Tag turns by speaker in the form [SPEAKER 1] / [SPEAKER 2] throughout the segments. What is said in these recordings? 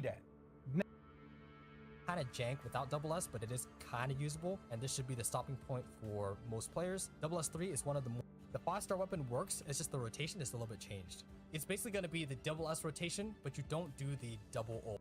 [SPEAKER 1] that.
[SPEAKER 2] Kind of jank without double S, but it is kind of usable, and this should be the stopping point for most players. Double S3 is one of the more... The 5-star weapon works, it's just the rotation is a little bit changed. It's basically going to be the double S rotation, but you don't do the double O.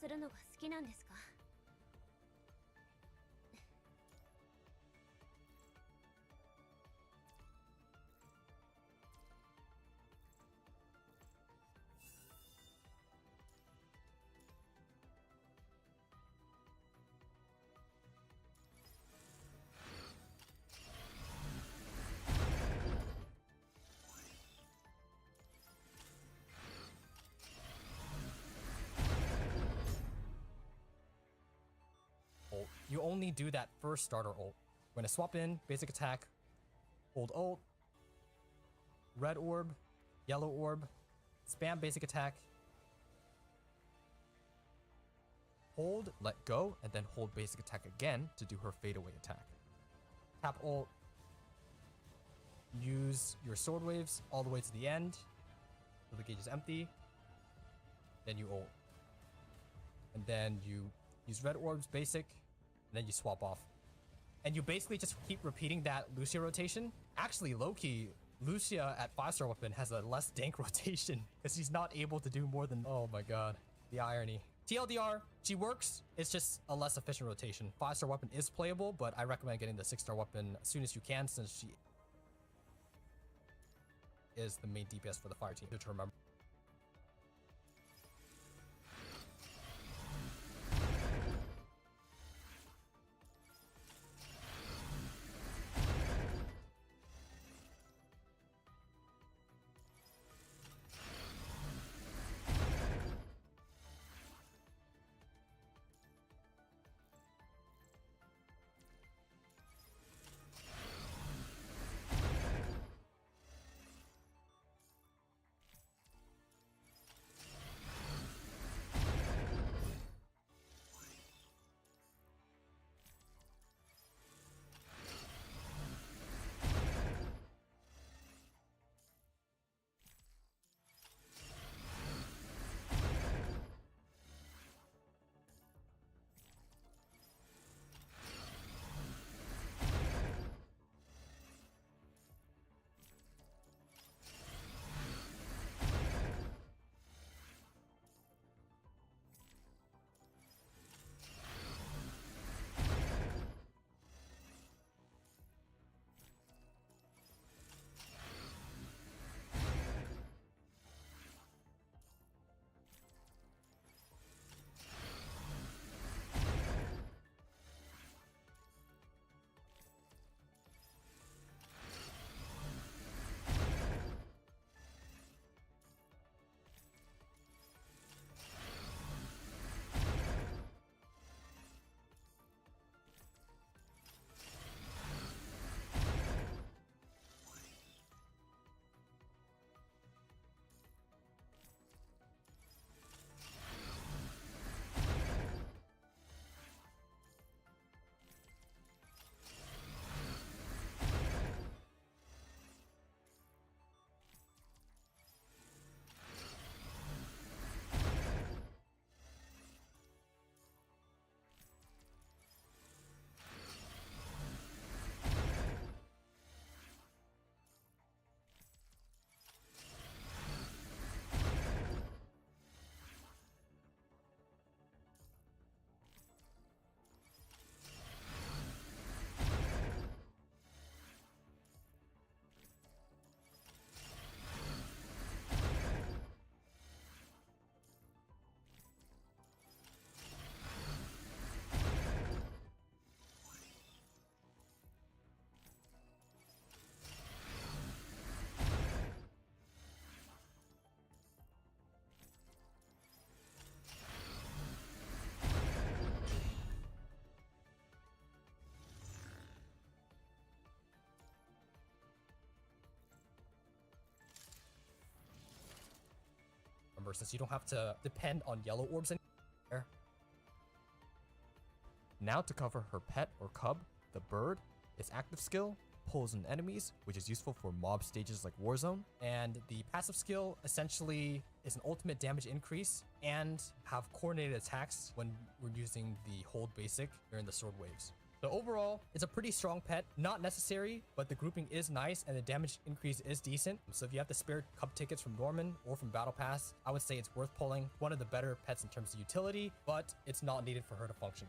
[SPEAKER 1] するのが好きなんですか？
[SPEAKER 2] Ult. You only do that first starter ult. We're gonna swap in, basic attack, hold ult, red orb, yellow orb, spam basic attack, hold, let go, and then hold basic attack again to do her fadeaway attack. Tap ult, use your sword waves all the way to the end, so the gauge is empty, then you ult. And then you use red orbs basic, and then you swap off. And you basically just keep repeating that Lucia rotation. Actually, low-key, Lucia at 5-star weapon has a less dank rotation because she's not able to do more than, oh my god, the irony. TLDR, she works, it's just a less efficient rotation. 5-star weapon is playable, but I recommend getting the 6-star weapon as soon as you can since she is the main DPS for the fire team. Good to remember. Since you don't have to depend on yellow orbs anymore. Now to cover her pet or cub, the bird, its active skill pulls in enemies, which is useful for mob stages like Warzone. And the passive skill essentially is an ultimate damage increase and have coordinated attacks when we're using the hold basic during the sword waves. So overall, it's a pretty strong pet. Not necessary, but the grouping is nice and the damage increase is decent. So if you have the spare cup tickets from Norman or from Battle Pass, I would say it's worth pulling. One of the better pets in terms of utility, but it's not needed for her to function.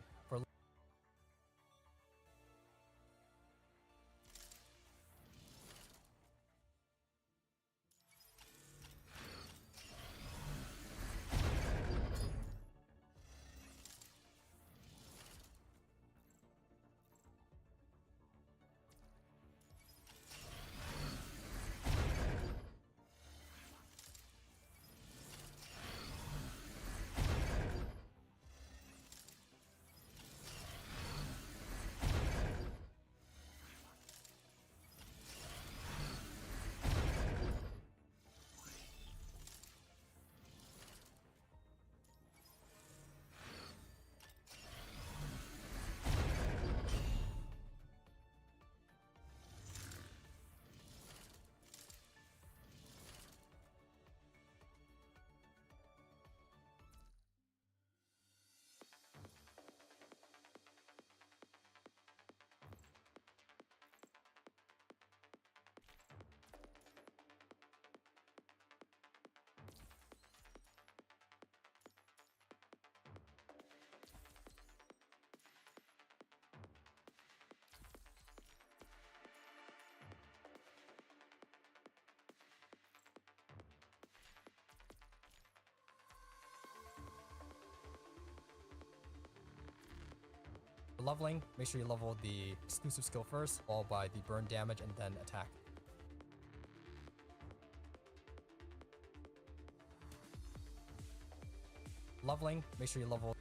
[SPEAKER 2] For leveling, make sure you level the exclusive skill first, followed by the burn damage and then attack. Leveling, make sure you level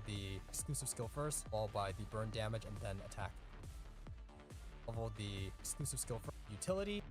[SPEAKER 2] the exclusive skill first, followed by the burn damage and then attack. Level the exclusive skill for utility.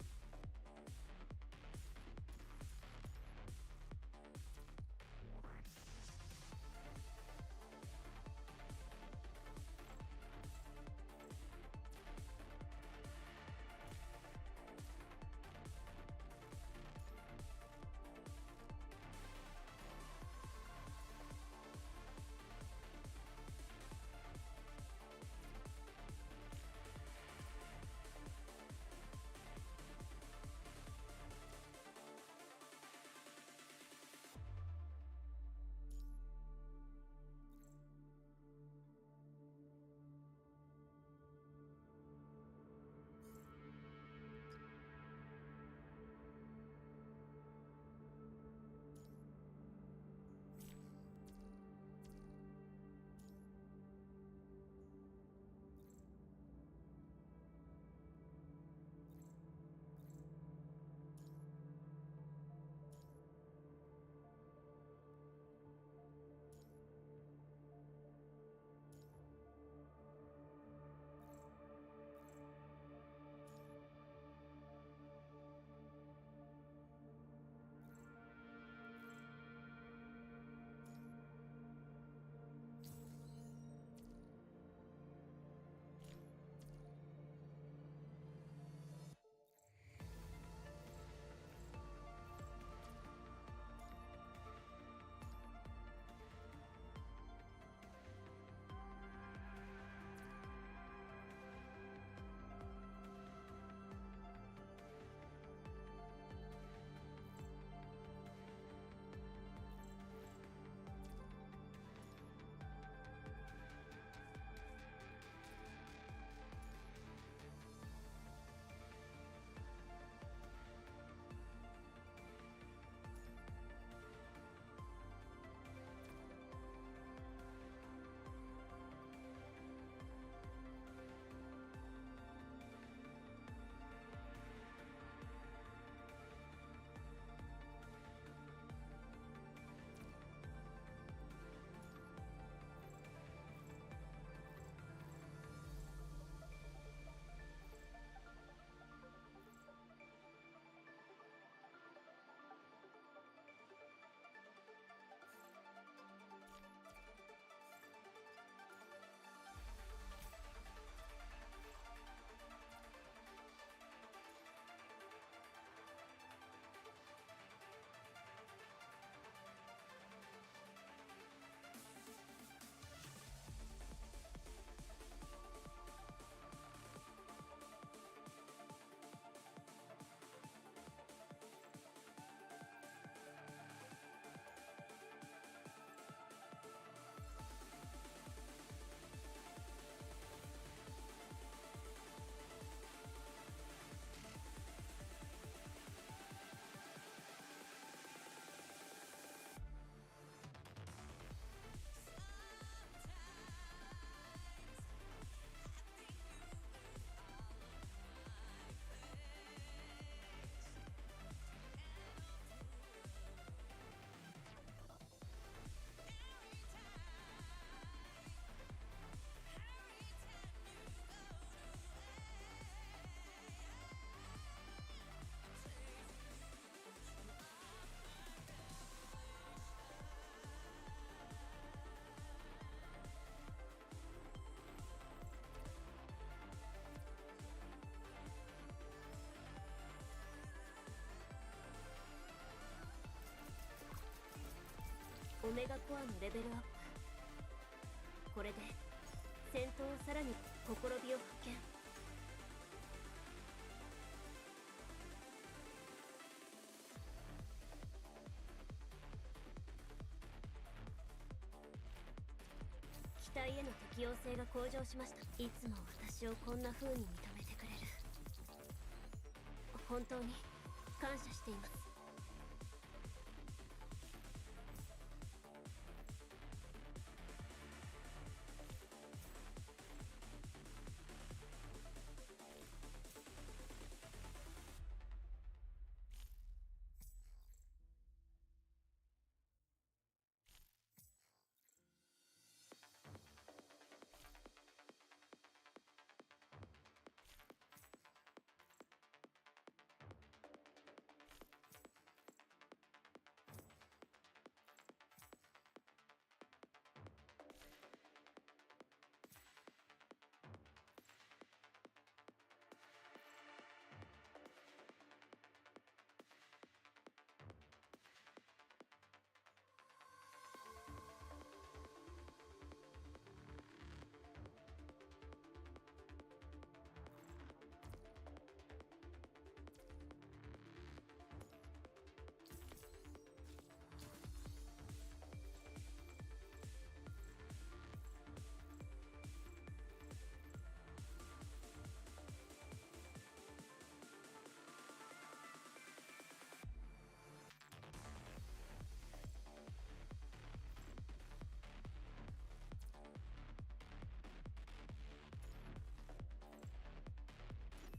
[SPEAKER 1] オメガコアのレベルアップ。これで戦闘をさらにほころびを発見。機体への適応性が向上しました。いつも私をこんな風に認めてくれる。本当に感謝しています。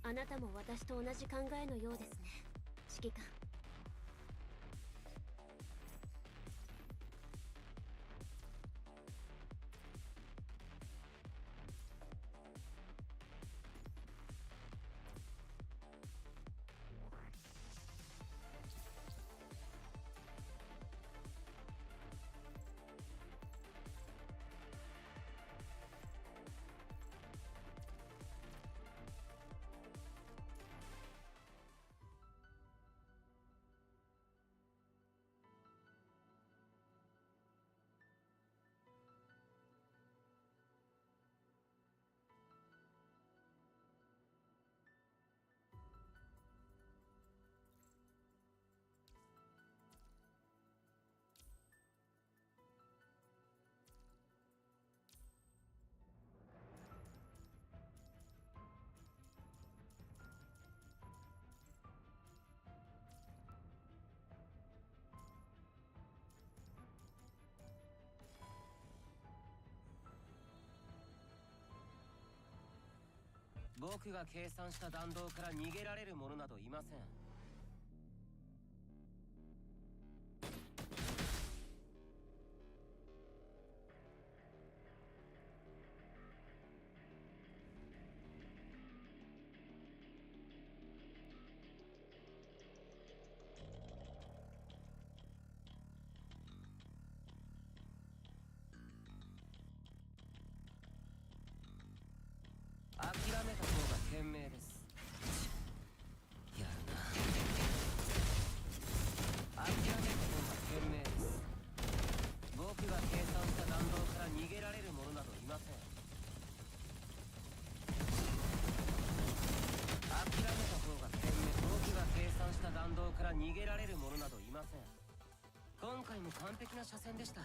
[SPEAKER 1] あなたも私と同じ考えのようですね、指揮官。
[SPEAKER 3] 僕が計算した弾道から逃げられる者などいません。諦めた方が賢明です。やるな。諦めた方が賢明です。僕が計算した弾道から逃げられる者などいません。諦めた方が賢明。僕が計算した弾道から逃げられる者などいません。今回も完璧な車線でした。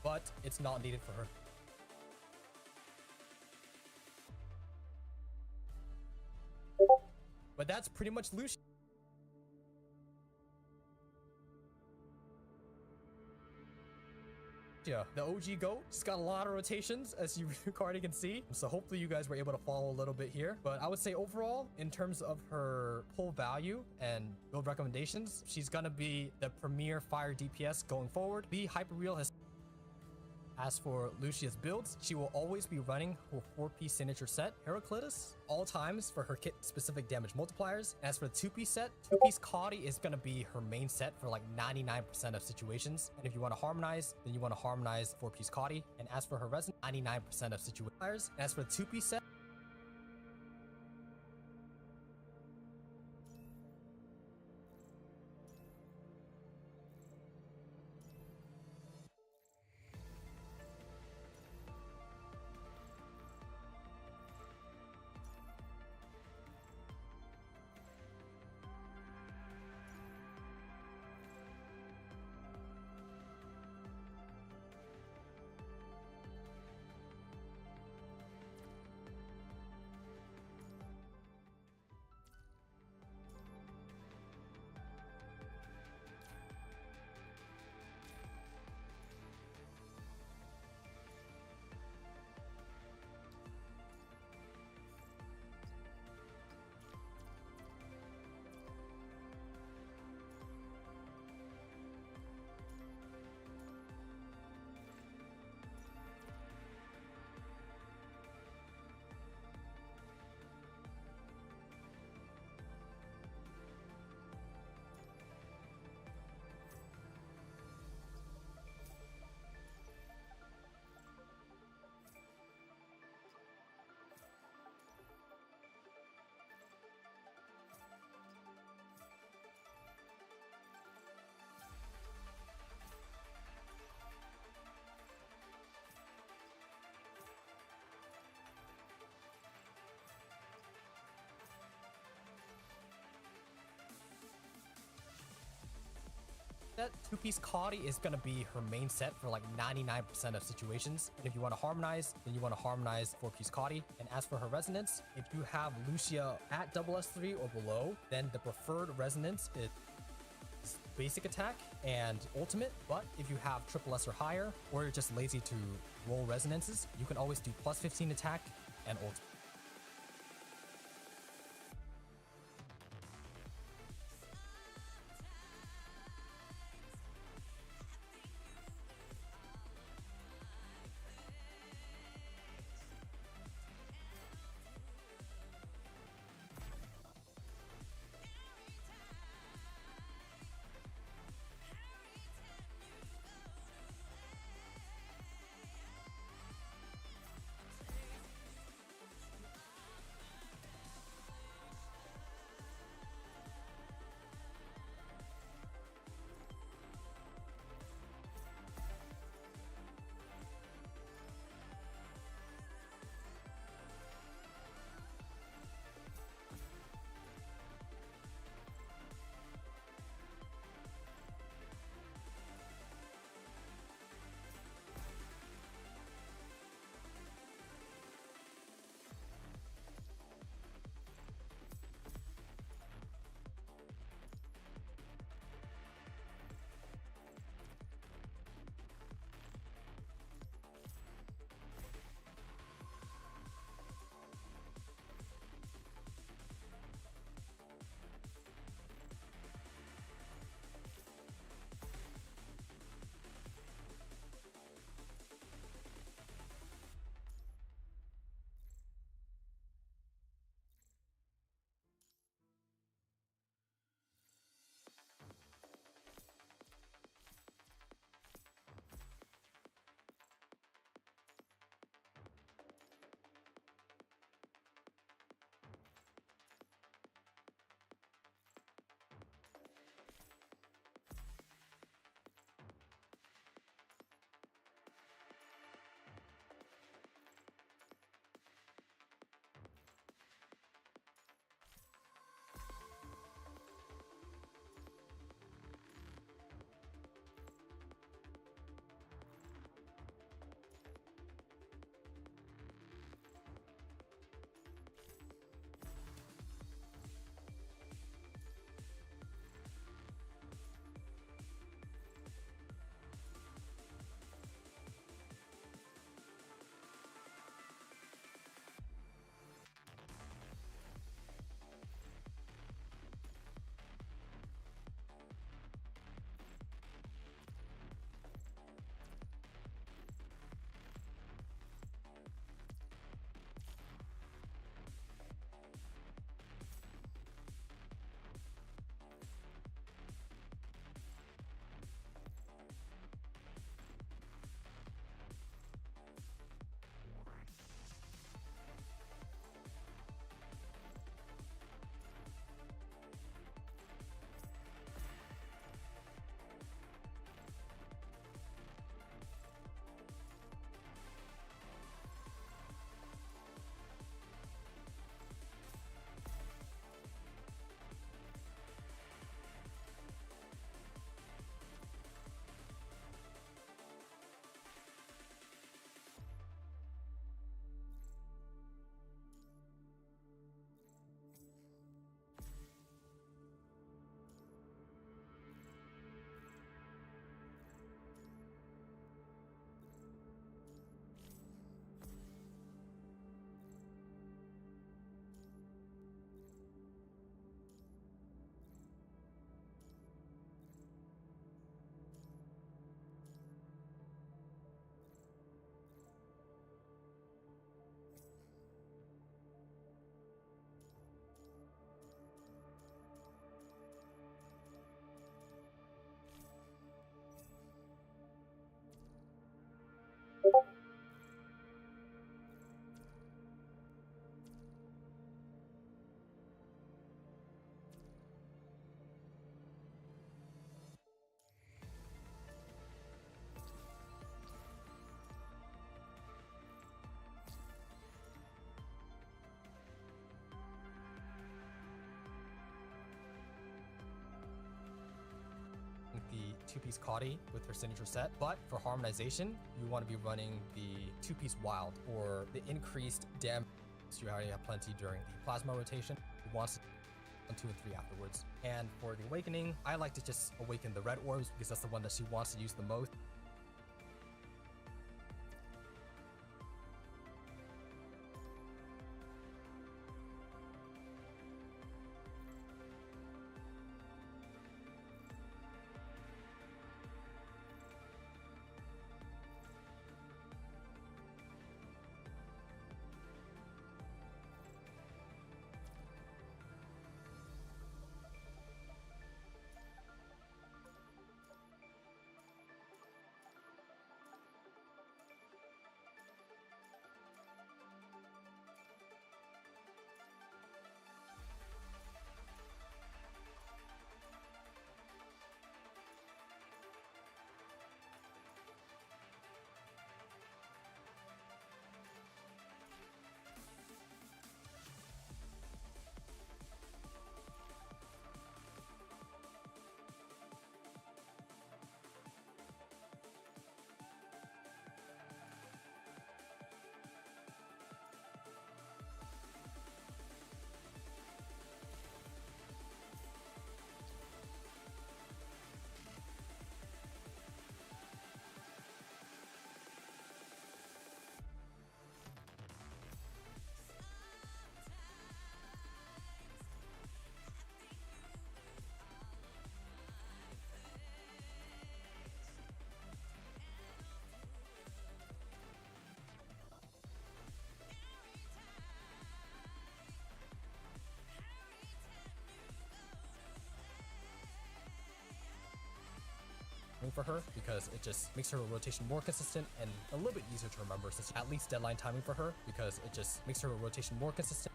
[SPEAKER 2] but it's not needed for her. But that's pretty much Lucia. The OG GOAT. She's got a lot of rotations, as you already can see. So hopefully you guys were able to follow a little bit here. But I would say overall, in terms of her pull value and build recommendations, she's gonna be the premier fire DPS going forward. The Hyperreal has... As for Lucia's builds, she will always be running her 4-piece signature set, Heraclitus, all times for her kit-specific damage multipliers. As for the 2-piece set, 2-piece Caudy is going to be her main set for like 99% of situations. And if you want to harmonize, then you want to harmonize 4-piece Caudy. And as for her resin, 99% of situations. As for the 2-piece set, that 2-piece Caudy is going to be her main set for like 99% of situations. And if you want to harmonize, then you want to harmonize 4-piece Caudy. And as for her resonance, if you have Lucia at SS3 or below, then the preferred resonance is basic attack and ultimate. But if you have triple S or higher, or you're just lazy to roll resonances, you can always do plus 15 attack and ultimate. 2-piece Caudy with her signature set, but for harmonization, you want to be running the 2-piece Wild or the increased damage. So you already have plenty during the plasma rotation. It wants 1, 2, and 3 afterwards. And for the awakening, I like to just awaken the red orbs because that's the one that she wants to use the most. For her because it just makes her rotation more consistent and a little bit easier to remember, since at least deadline timing for her because it just makes her rotation more consistent.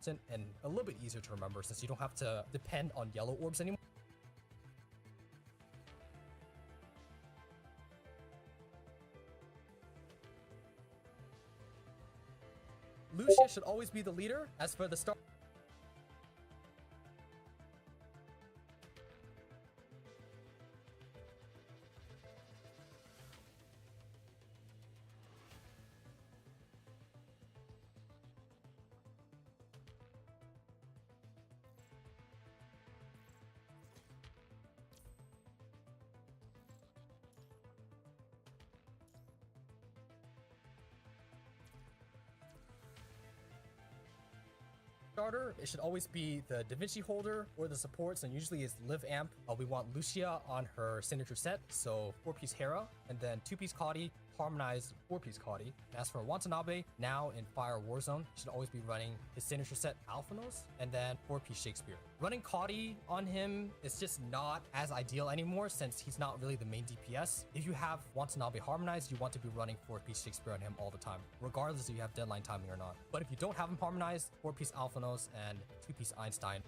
[SPEAKER 2] and a little bit easier to remember since you don't have to depend on yellow orbs anymore. Lucia should always be the leader. As for the start, it should always be the Da Vinci holder or the supports, and usually is Liv Amp. We want Lucia on her signature set, so 4-piece Hera, and then 2-piece Kadi, harmonized 4-piece Kadi. As for Watanabe, now in Fire Warzone, should always be running his signature set Alphanos, and then 4-piece Shakespeare. Running Kadi on him is just not as ideal anymore since he's not really the main DPS. If you have Watanabe harmonized, you want to be running 4-piece Shakespeare on him all the time, regardless if you have deadline timing or not. But if you don't have him harmonized, 4-piece Alphanos and 2-piece Einstein.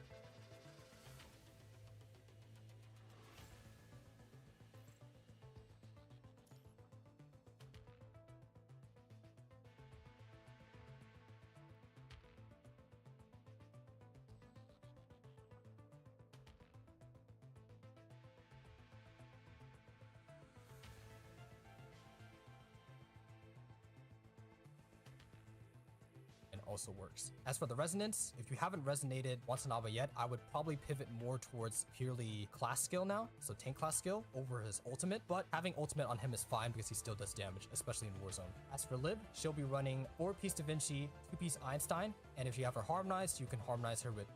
[SPEAKER 2] Also works. As for the resonance, if you haven't resonated Watanabe yet, I would probably pivot more towards purely class skill now, so tank class skill over his ultimate, but having ultimate on him is fine because he still does damage, especially in Warzone. As for Lib, she'll be running 4-piece Da Vinci, 2-piece Einstein, and if you have her harmonized, you can harmonize her with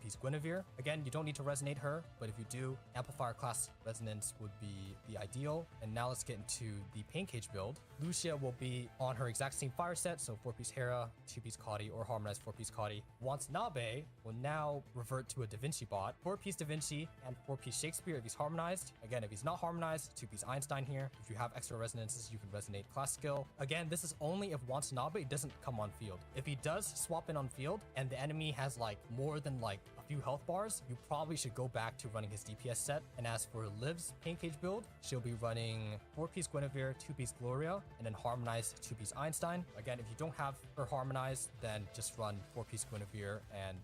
[SPEAKER 2] piece Guinevere. Again, you don't need to resonate her, but if you do, amplifier class resonance would be the ideal. And now let's get into the pain cage build. Lucia will be on her exact same fire set, so 4-piece Hera, 2-piece Kadi, or harmonized 4-piece Kadi. Watanabe will now revert to a Da Vinci bot, 4-piece Da Vinci and 4-piece Shakespeare if he's harmonized. Again, if he's not harmonized, 2-piece Einstein here. If you have extra resonances, you can resonate class skill. Again, this is only if Watanabe doesn't come on field. If he does swap in on field and the enemy has like more than like a few health bars, you probably should go back to running his DPS set. And as for Liv's pain cage build, she'll be running 4-piece Guinevere, 2-piece Gloria, and then harmonized 2-piece Einstein. Again, if you don't have her harmonized, then just run 4-piece Guinevere and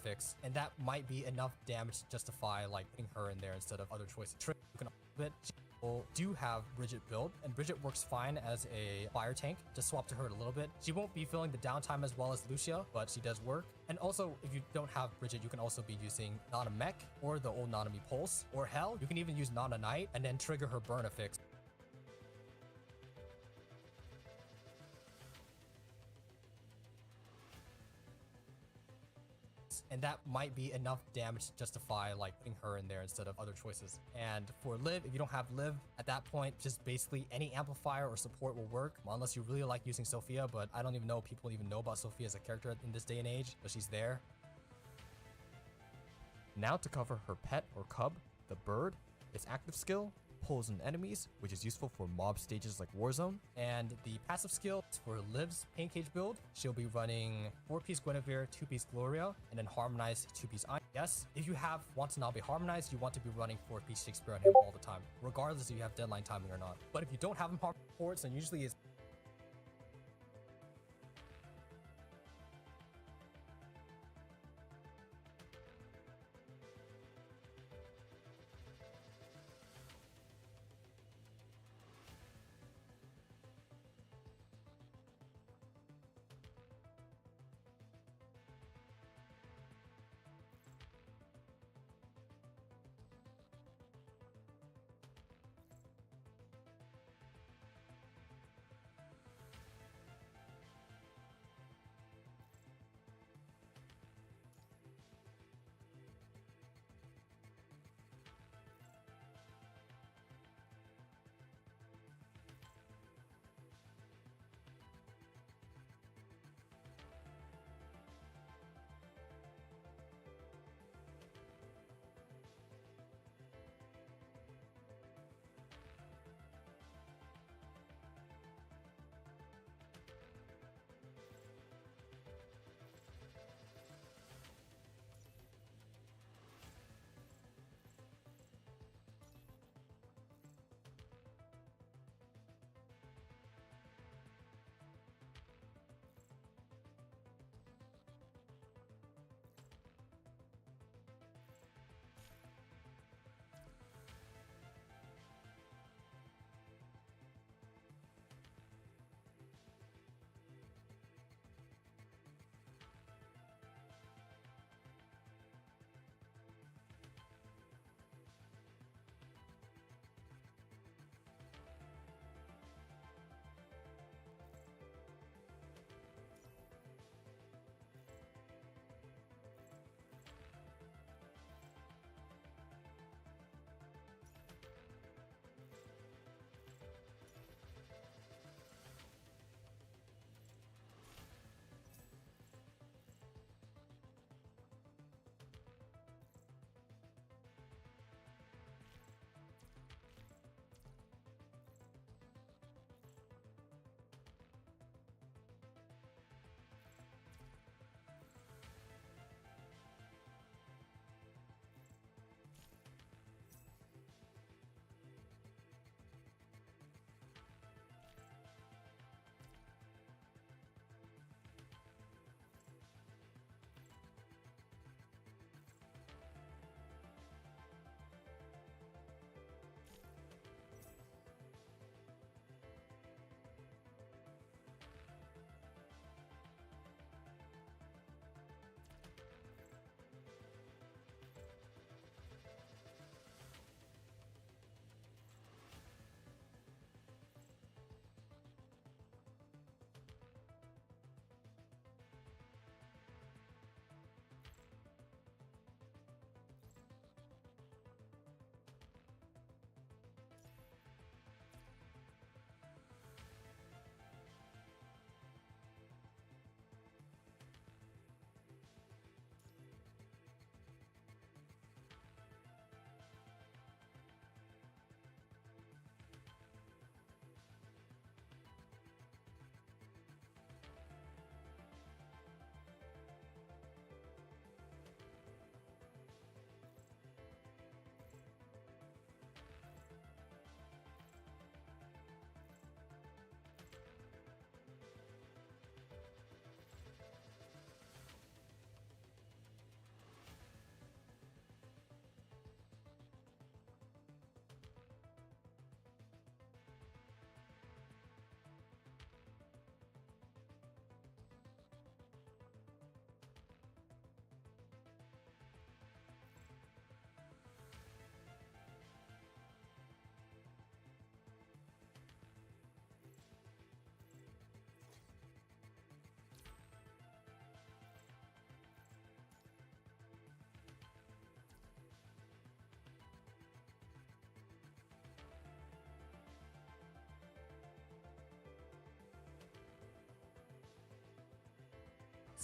[SPEAKER 2] fix, and that might be enough damage to justify like putting her in there instead of other choices. Trick, you can bit. Do have Bridget build, and Bridget works fine as a fire tank. Just swap to her a little bit. She won't be feeling the downtime as well as Lucia, but she does work. And also, if you don't have Bridget, you can also be using Nana Mech or the old Nanami Pulse, or hell, you can even use Nana Knight and then trigger her burn affix. And that might be enough damage to justify like putting her in there instead of other choices. And for Liv, if you don't have Liv at that point, just basically any amplifier or support will work, unless you really like using Sophia. But I don't even know if people even know about Sophia as a character in this day and age, but she's there. Now to cover her pet or cub, the bird. Its active skill, pulls in enemies, which is useful for mob stages like Warzone. And the passive skill is for Liv's Pain Cage build. She'll be running 4-piece Guinevere, 2-piece Gloria, and then harmonized 2-piece Iron. Yes, if you have Watanabe harmonized, you want to be running 4-piece Shakespeare on him all the time, regardless if you have deadline timing or not. But if you don't have him harmonized, then usually it's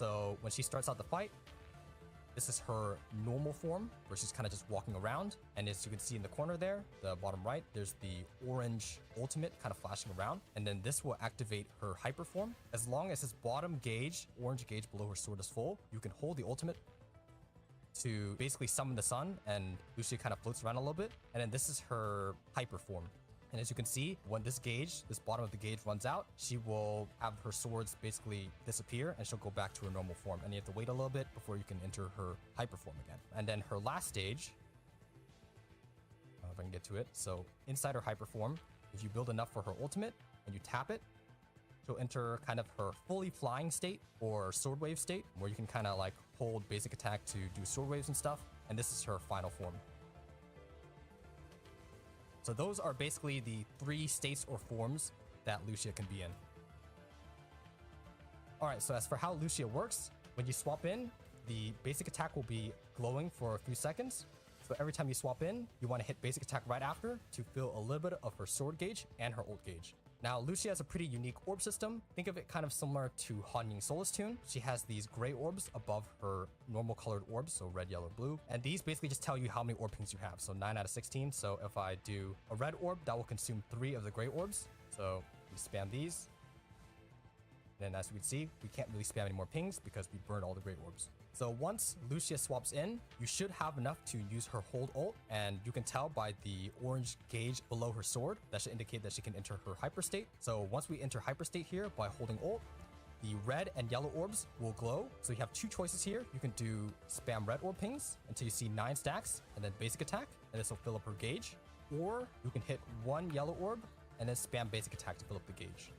[SPEAKER 2] So when she starts out the fight, this is her normal form, where she's kind of just walking around. And as you can see in the corner there, the bottom right, there's the orange ultimate kind of flashing around. And then this will activate her hyper form. As long as this bottom gauge, orange gauge below her sword is full, you can hold the ultimate to basically summon the sun, and Lucia kind of floats around a little bit. And then this is her hyper form. And as you can see, when this gauge, this bottom of the gauge runs out, she will have her swords basically disappear and she'll go back to her normal form. And you have to wait a little bit before you can enter her hyper form again. And then her last stage, if I can get to it. So inside her hyper form, if you build enough for her ultimate and you tap it, she'll enter kind of her fully flying state or sword wave state, where you can kind of like hold basic attack to do sword waves and stuff. And this is her final form. So those are basically the 3 states or forms that Lucia can be in. Alright, so as for how Lucia works, when you swap in, the basic attack will be glowing for a few seconds. So every time you swap in, you want to hit basic attack right after to fill a little bit of her sword gauge and her ult gauge. Now, Lucia has a pretty unique orb system. Think of it kind of similar to Han Ying's Solus Tune. She has these gray orbs above her normal colored orbs, so red, yellow, blue. And these basically just tell you how many orb pings you have. So 9 out of 16. So if I do a red orb, that will consume 3 of the gray orbs. So we spam these. Then as we can see, we can't really spam any more pings because we burned all the gray orbs. So once Lucia swaps in, you should have enough to use her hold ult, and you can tell by the orange gauge below her sword. That should indicate that she can enter her hyper state. So once we enter hyper state here by holding ult, the red and yellow orbs will glow. So you have 2 choices here. You can do spam red orb pings until you see 9 stacks and then basic attack, and this will fill up her gauge. Or you can hit 1 yellow orb and then spam basic attack to fill up the gauge.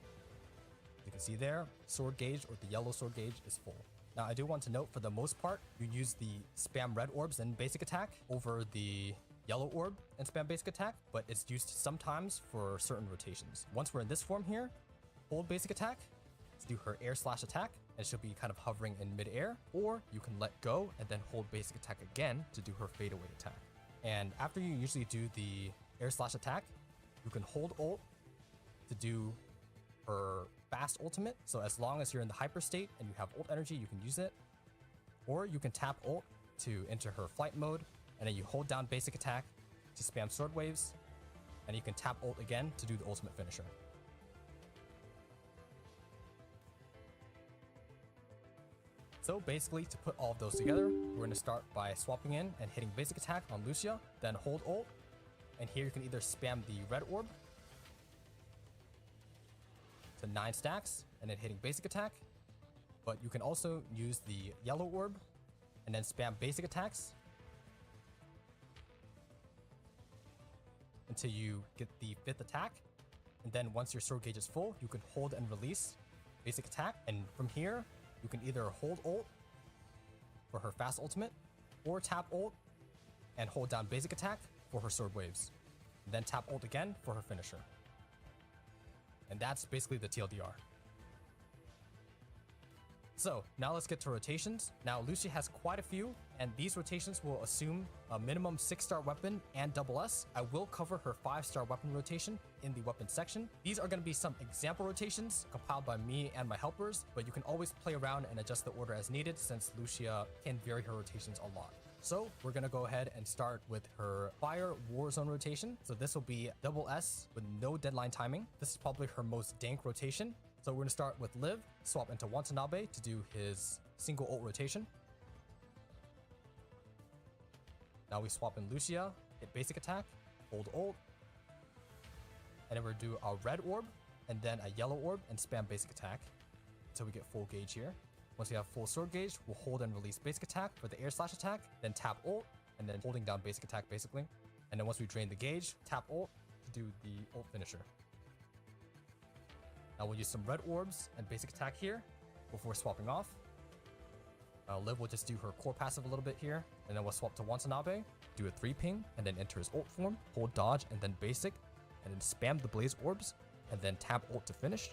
[SPEAKER 2] You can see there, sword gauge or the yellow sword gauge is full. Now, I do want to note, for the most part, you use the spam red orbs and basic attack over the yellow orb and spam basic attack, but it's used sometimes for certain rotations. Once we're in this form here, hold basic attack to do her air slash attack, and she'll be kind of hovering in midair, or you can let go and then hold basic attack again to do her fadeaway attack. And after you usually do the air slash attack, you can hold ult to do her fast ultimate. So as long as you're in the hyper state and you have ult energy, you can use it. Or you can tap ult to enter her flight mode, and then you hold down basic attack to spam sword waves, and you can tap ult again to do the ultimate finisher. So basically, to put all of those together, we're going to start by swapping in and hitting basic attack on Lucia, then hold ult, and here you can either spam the red orb to 9 stacks and then hitting basic attack, but you can also use the yellow orb and then spam basic attacks until you get the 5th attack. And then once your sword gauge is full, you can hold and release basic attack, and from here you can either hold ult for her fast ultimate or tap ult and hold down basic attack for her sword waves, and then tap ult again for her finisher. And that's basically the TLDR. So now let's get to rotations. Now Lucia has quite a few, and these rotations will assume a minimum 6-star weapon and double S. I will cover her 5-star weapon rotation in the weapon section. These are going to be some example rotations compiled by me and my helpers, but you can always play around and adjust the order as needed, since Lucia can vary her rotations a lot. So we're going to go ahead and start with her Fire Warzone rotation. So this will be double S with no deadline timing. This is probably her most dank rotation. So we're going to start with Liv, swap into Watanabe to do his single ult rotation. Now we swap in Lucia, hit basic attack, hold ult, and then we're going to do a red orb and then a yellow orb and spam basic attack until we get full gauge here. Once we have full sword gauge, we'll hold and release basic attack for the air slash attack, then tap ult, and then holding down basic attack basically. And then once we drain the gauge, tap ult to do the ult finisher. Now we'll use some red orbs and basic attack here before swapping off. Liv will just do her core passive a little bit here, and then we'll swap to Watanabe, do a 3-ping, and then enter his ult form, hold dodge, and then basic, and then spam the blaze orbs, and then tap ult to finish.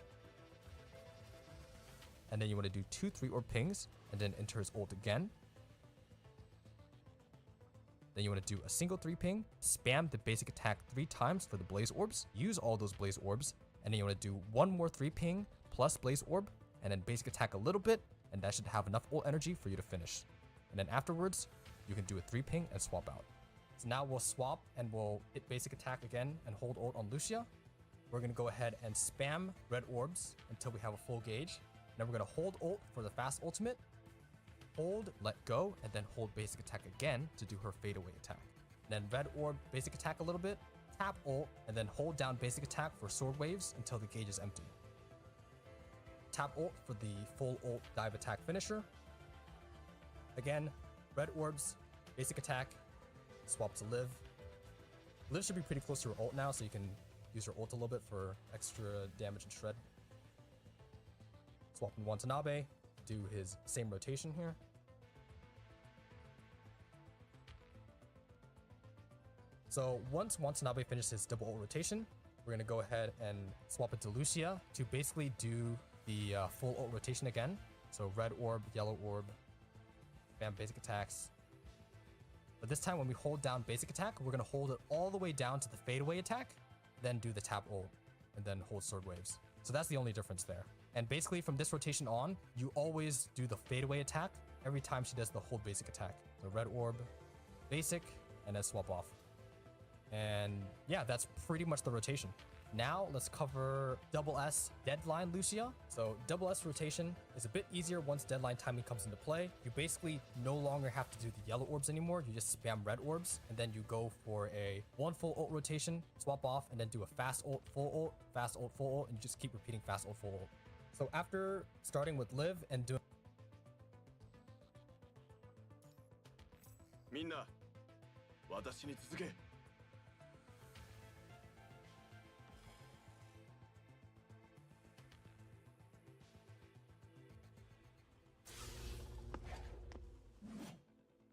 [SPEAKER 2] And then you want to do 2 3-orb pings, and then enter his ult again. Then you want to do a single 3-ping, spam the basic attack 3 times for the blaze orbs, use all those blaze orbs, and then you want to do 1 more 3-ping plus blaze orb, and then basic attack a little bit, and that should have enough ult energy for you to finish. And then afterwards, you can do a 3-ping and swap out. So now we'll swap and we'll hit basic attack again and hold ult on Lucia. We're going to go ahead and spam red orbs until we have a full gauge. Then we're going to hold ult for the fast ultimate, hold, let go, and then hold basic attack again to do her fadeaway attack. Then red orb basic attack a little bit, tap ult, and then hold down basic attack for sword waves until the gauge is empty. Tap ult for the full ult dive attack finisher. Again, red orbs, basic attack, swap to Liv. Liv should be pretty close to her ult now, so you can use her ult a little bit for extra damage and shred. Swap in Watanabe, do his same rotation here. So once Watanabe finishes his double ult rotation, we're going to go ahead and swap it to Lucia to basically do the full ult rotation again. So red orb, yellow orb, bam, basic attacks. But this time when we hold down basic attack, we're going to hold it all the way down to the fadeaway attack, then do the tap ult, and then hold sword waves. So that's the only difference there. And basically from this rotation on, you always do the fadeaway attack every time she does the hold basic attack. So red orb, basic, and then swap off. And yeah, that's pretty much the rotation. Now let's cover double S deadline Lucia. So double S rotation is a bit easier once deadline timing comes into play. You basically no longer have to do the yellow orbs anymore. You just spam red orbs and then you go for a one full ult rotation, swap off, and then do a fast ult, full ult, fast ult, full ult, and you just keep repeating fast ult, full ult. So after starting with Liv and doing
[SPEAKER 4] みんな、私に続け。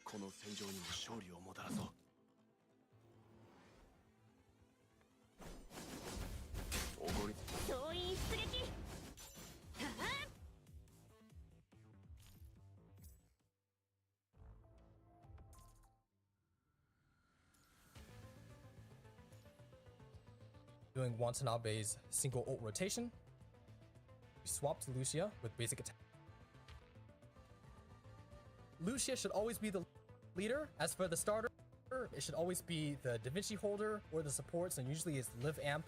[SPEAKER 4] この戦場にも勝利をもたらそう。おごり。
[SPEAKER 1] 総員出撃。はあ。
[SPEAKER 2] doing Watanabe's single ult rotation. We swap to Lucia with basic attack. Lucia should always be the leader. As for the starter, it should always be the Da Vinci holder or the supports, and usually it's Liv Amp.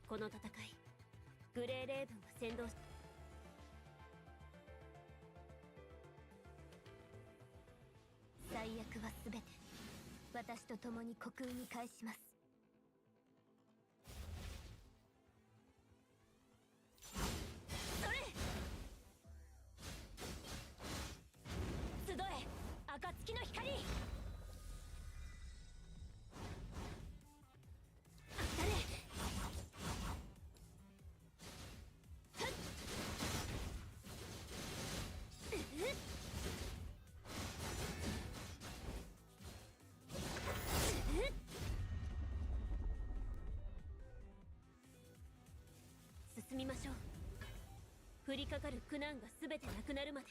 [SPEAKER 1] この戦い、グレーレーブンが先導し最悪はすべて私と共に虚空に返します。それ集え暁の光。進みましょう。降りかかる苦難がすべてなくなるまで。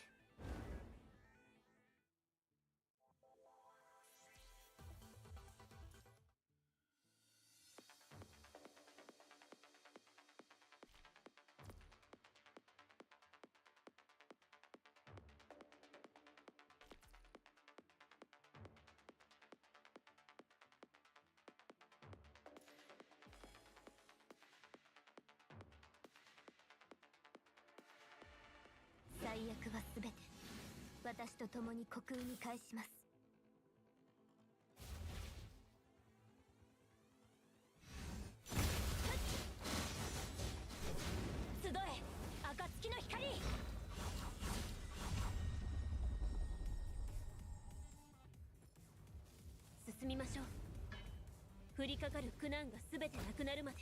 [SPEAKER 1] 最悪はすべて私と共に虚空に返します。集え暁の光。進みましょう。降りかかる苦難がすべてなくなるまで。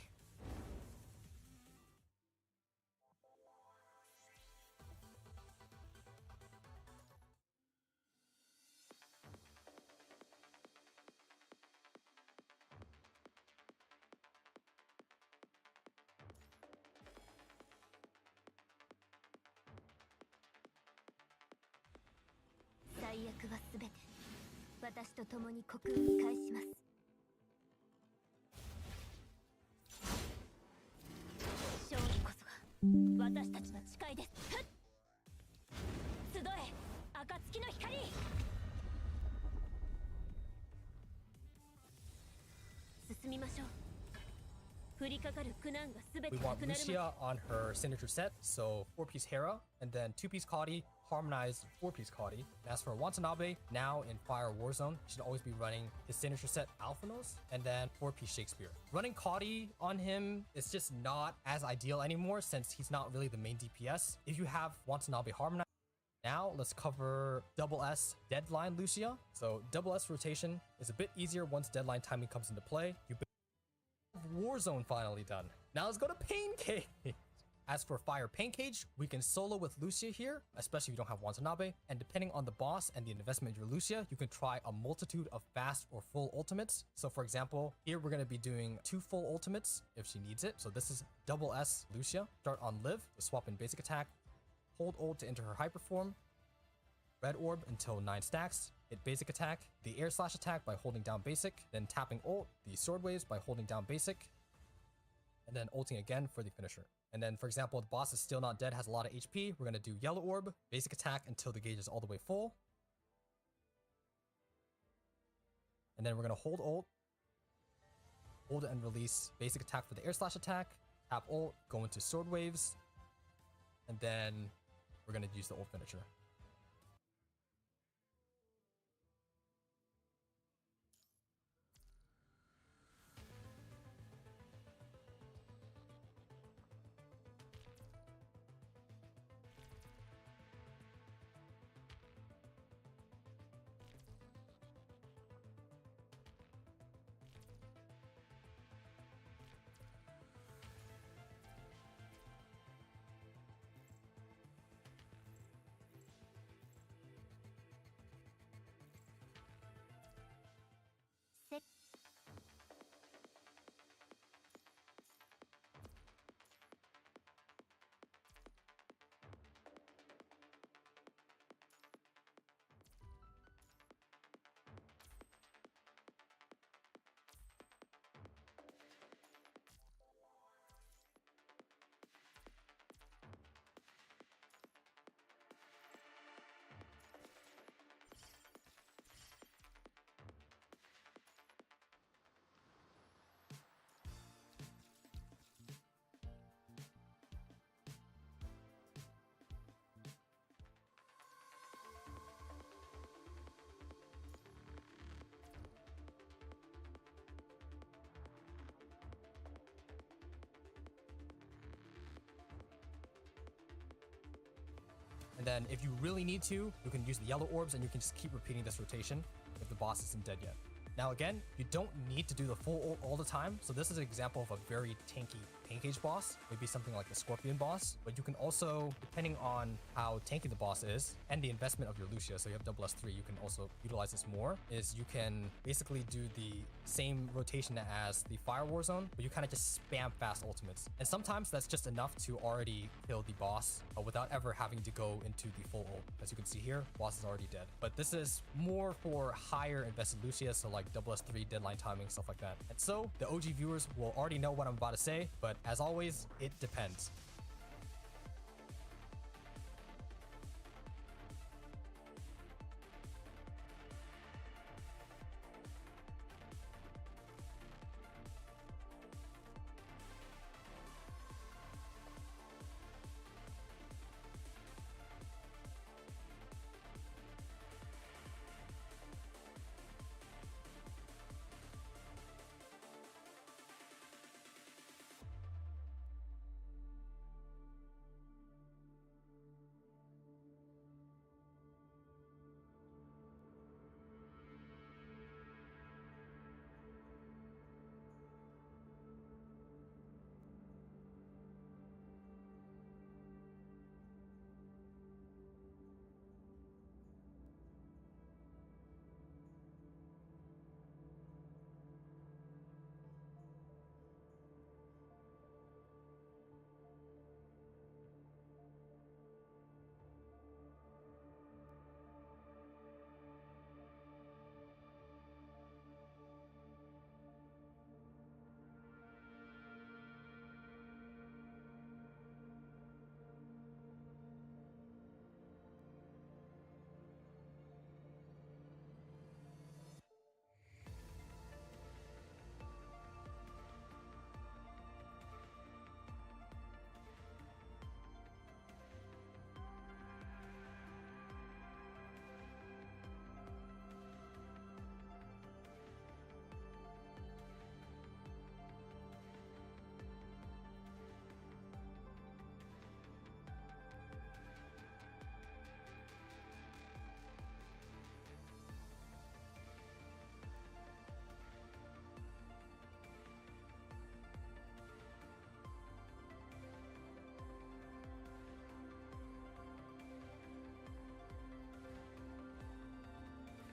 [SPEAKER 1] 悪はすべて私と共に国運に返します。勝利こそが私たちの誓いです。ふっ集え暁の光。進みましょう。降りかかる苦難がすべて
[SPEAKER 2] We
[SPEAKER 1] な
[SPEAKER 2] want
[SPEAKER 1] くなるまで。
[SPEAKER 2] Lucia on her signature set, so 4-piece Hera, and then 2-piece Kadi, harmonized 4-piece Kadi. And as for Watanabe, now in Fire Warzone, he should always be running his signature set Alphanos, and then 4-piece Shakespeare. Running Kadi on him is just not as ideal anymore since he's not really the main DPS. If you have Watanabe harmonized, now let's cover double S deadline Lucia. So double S rotation is a bit easier once deadline timing comes into play. You Warzone finally done. Now let's go to Pain Cage. As for Fire Pain Cage, we can solo with Lucia here, especially if you don't have Watanabe. And depending on the boss and the investment of your Lucia, you can try a multitude of fast or full ultimates. So for example, here we're going to be doing 2 full ultimates if she needs it. So this is double S Lucia. Start on Live to swap in basic attack. Hold ult to enter her hyper form. Red orb until 9 stacks. Hit basic attack, the air slash attack by holding down basic, then tapping ult, the sword waves by holding down basic, and then ulting again for the finisher. And then for example, the boss is still not dead, has a lot of HP. We're gonna do yellow orb, basic attack until the gauge is all the way full. And then we're gonna hold ult, hold and release basic attack for the air slash attack, tap ult, go into sword waves, and then we're gonna use the ult finisher. And then if you really need to, you can use the yellow orbs and you can just keep repeating this rotation if the boss isn't dead yet. Now again, you don't need to do the full ult all the time. So this is an example of a very tanky Pain Cage boss, maybe something like the Scorpion boss. But you can also, depending on how tanky the boss is and the investment of your Lucia, so you have double S3, you can also utilize this more, is you can basically do the same rotation as the Fire Warzone, but you kind of just spam fast ultimates. And sometimes that's just enough to already kill the boss without ever having to go into the full ult. As you can see here, boss is already dead. But this is more for higher invested Lucia, so like double S3, deadline timing, stuff like that. And so the OG viewers will already know what I'm about to say, but as always, it depends.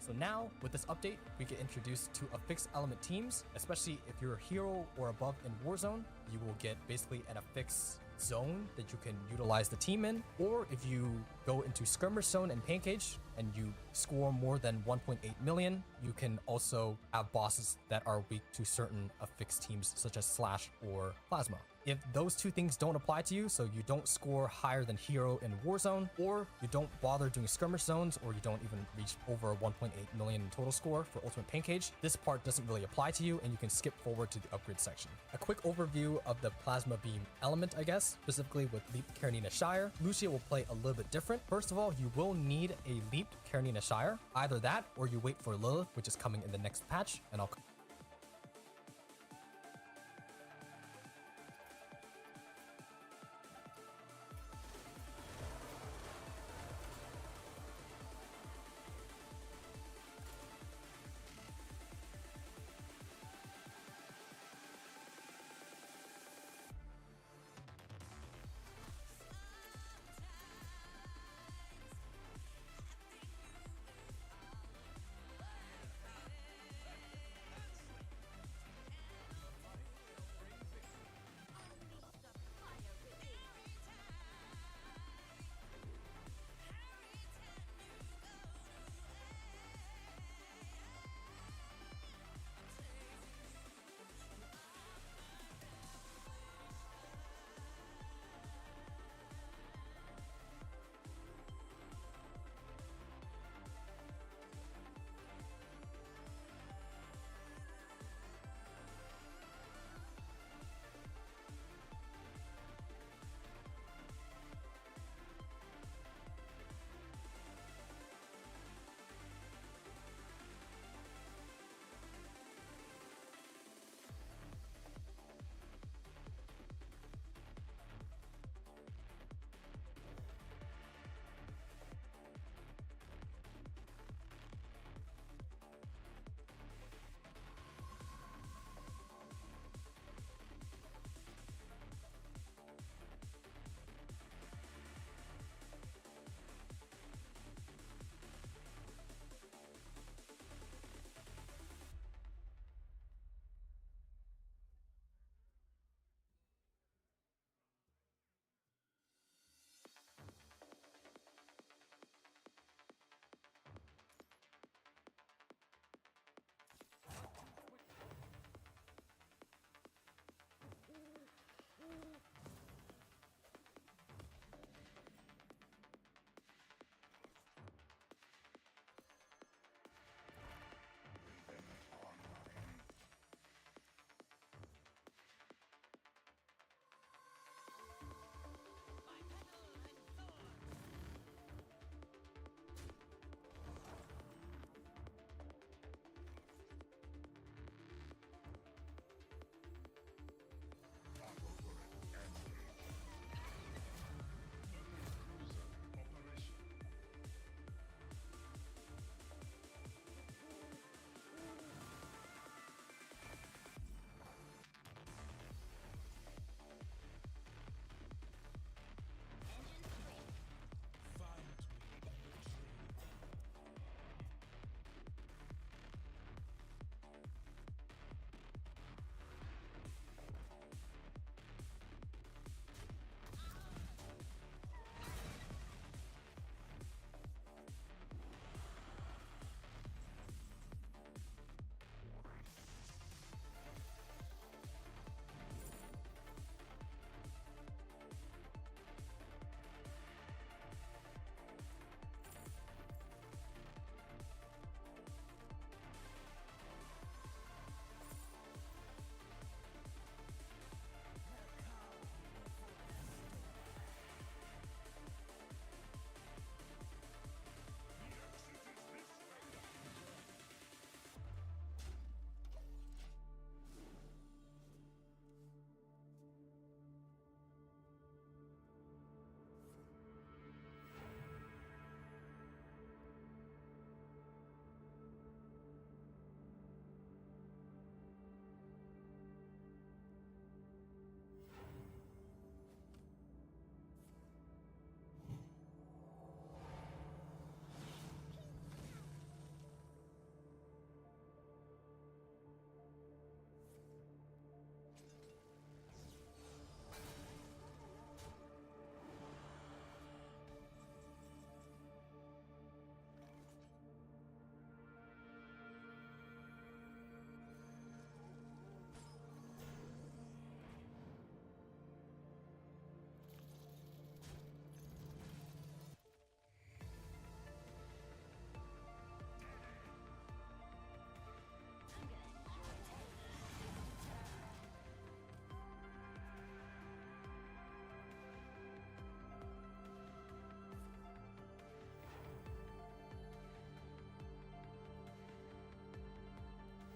[SPEAKER 2] So now, with this update, we get introduced to affixed element teams, especially if you're a hero or above in Warzone, you will get basically an affixed zone that you can utilize the team in, or if you go into skirmish zone and pancake and you score more than 1.8 million, you can also have bosses that are weak to certain affixed teams such as Slash or Plasma. If those two things don't apply to you, so you don't score higher than hero in Warzone, or you don't bother doing skirmish zones, or you don't even reach over 1.8 million in total score for Ultimate Pancake, this part doesn't really apply to you and you can skip forward to the upgrade section. A quick overview of the Plasma Beam element, I guess, specifically with Leaped Karenina Shire. Lucia will play a little bit different. First of all, you will need a Leaped Karenina Shire. Either that, or you wait for Lilith, which is coming in the next patch, and I'll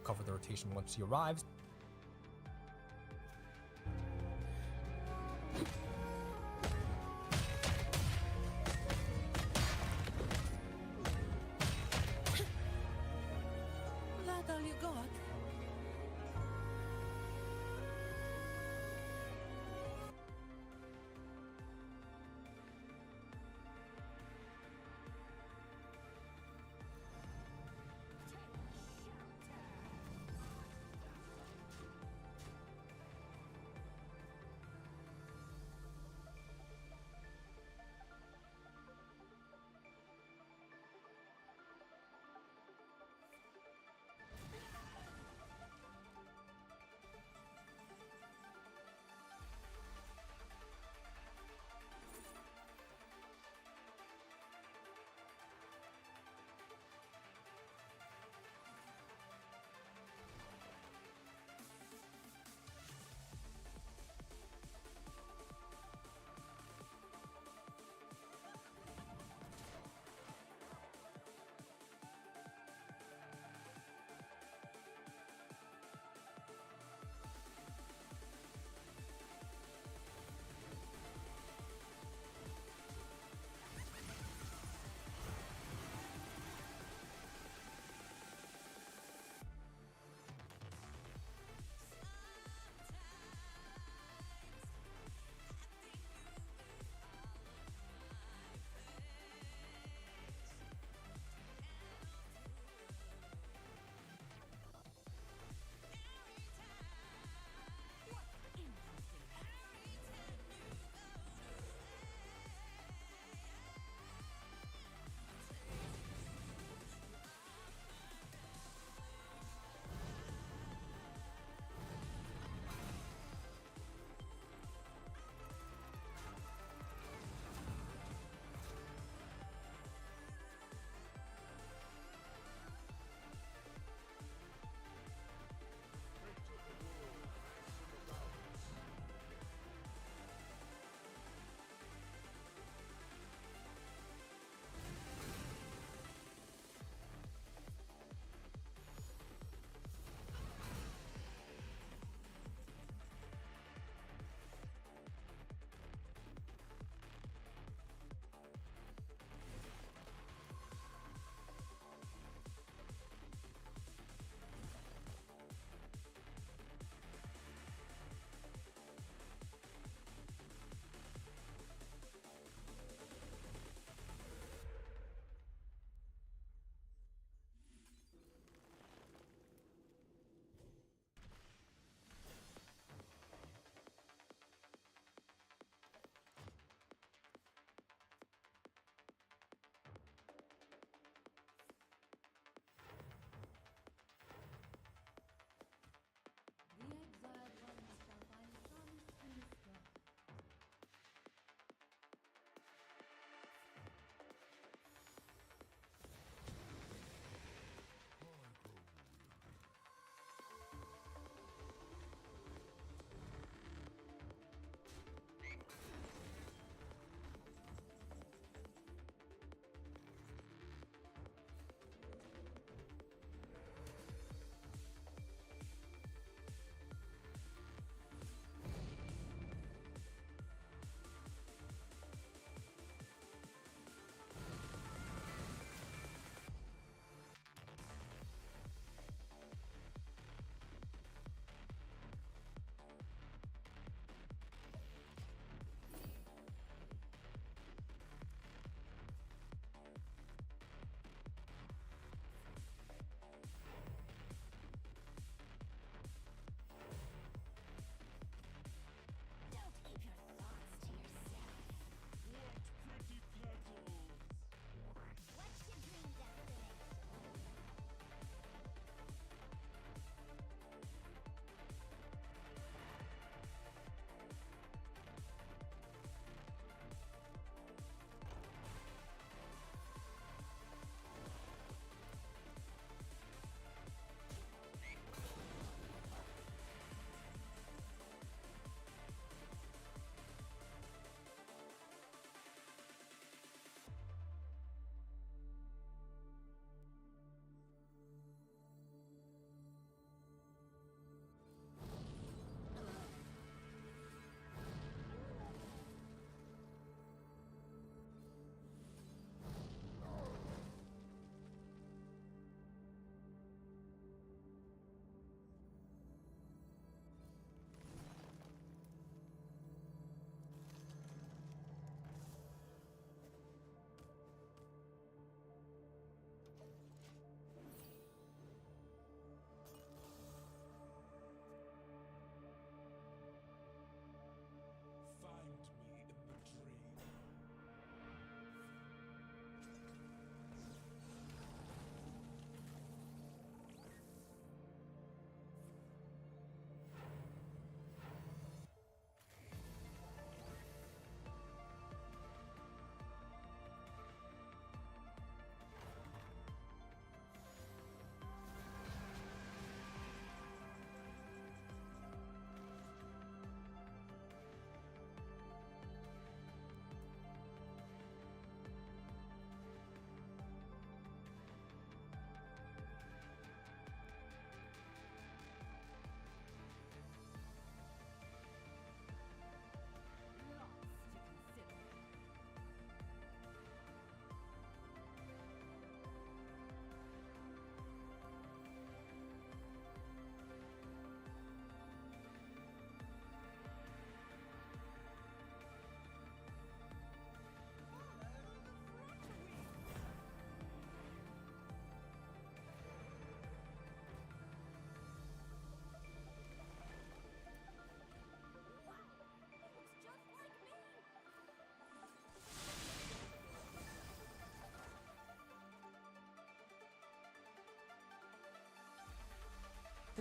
[SPEAKER 2] cover the rotation once he arrives.
[SPEAKER 3] That all you got?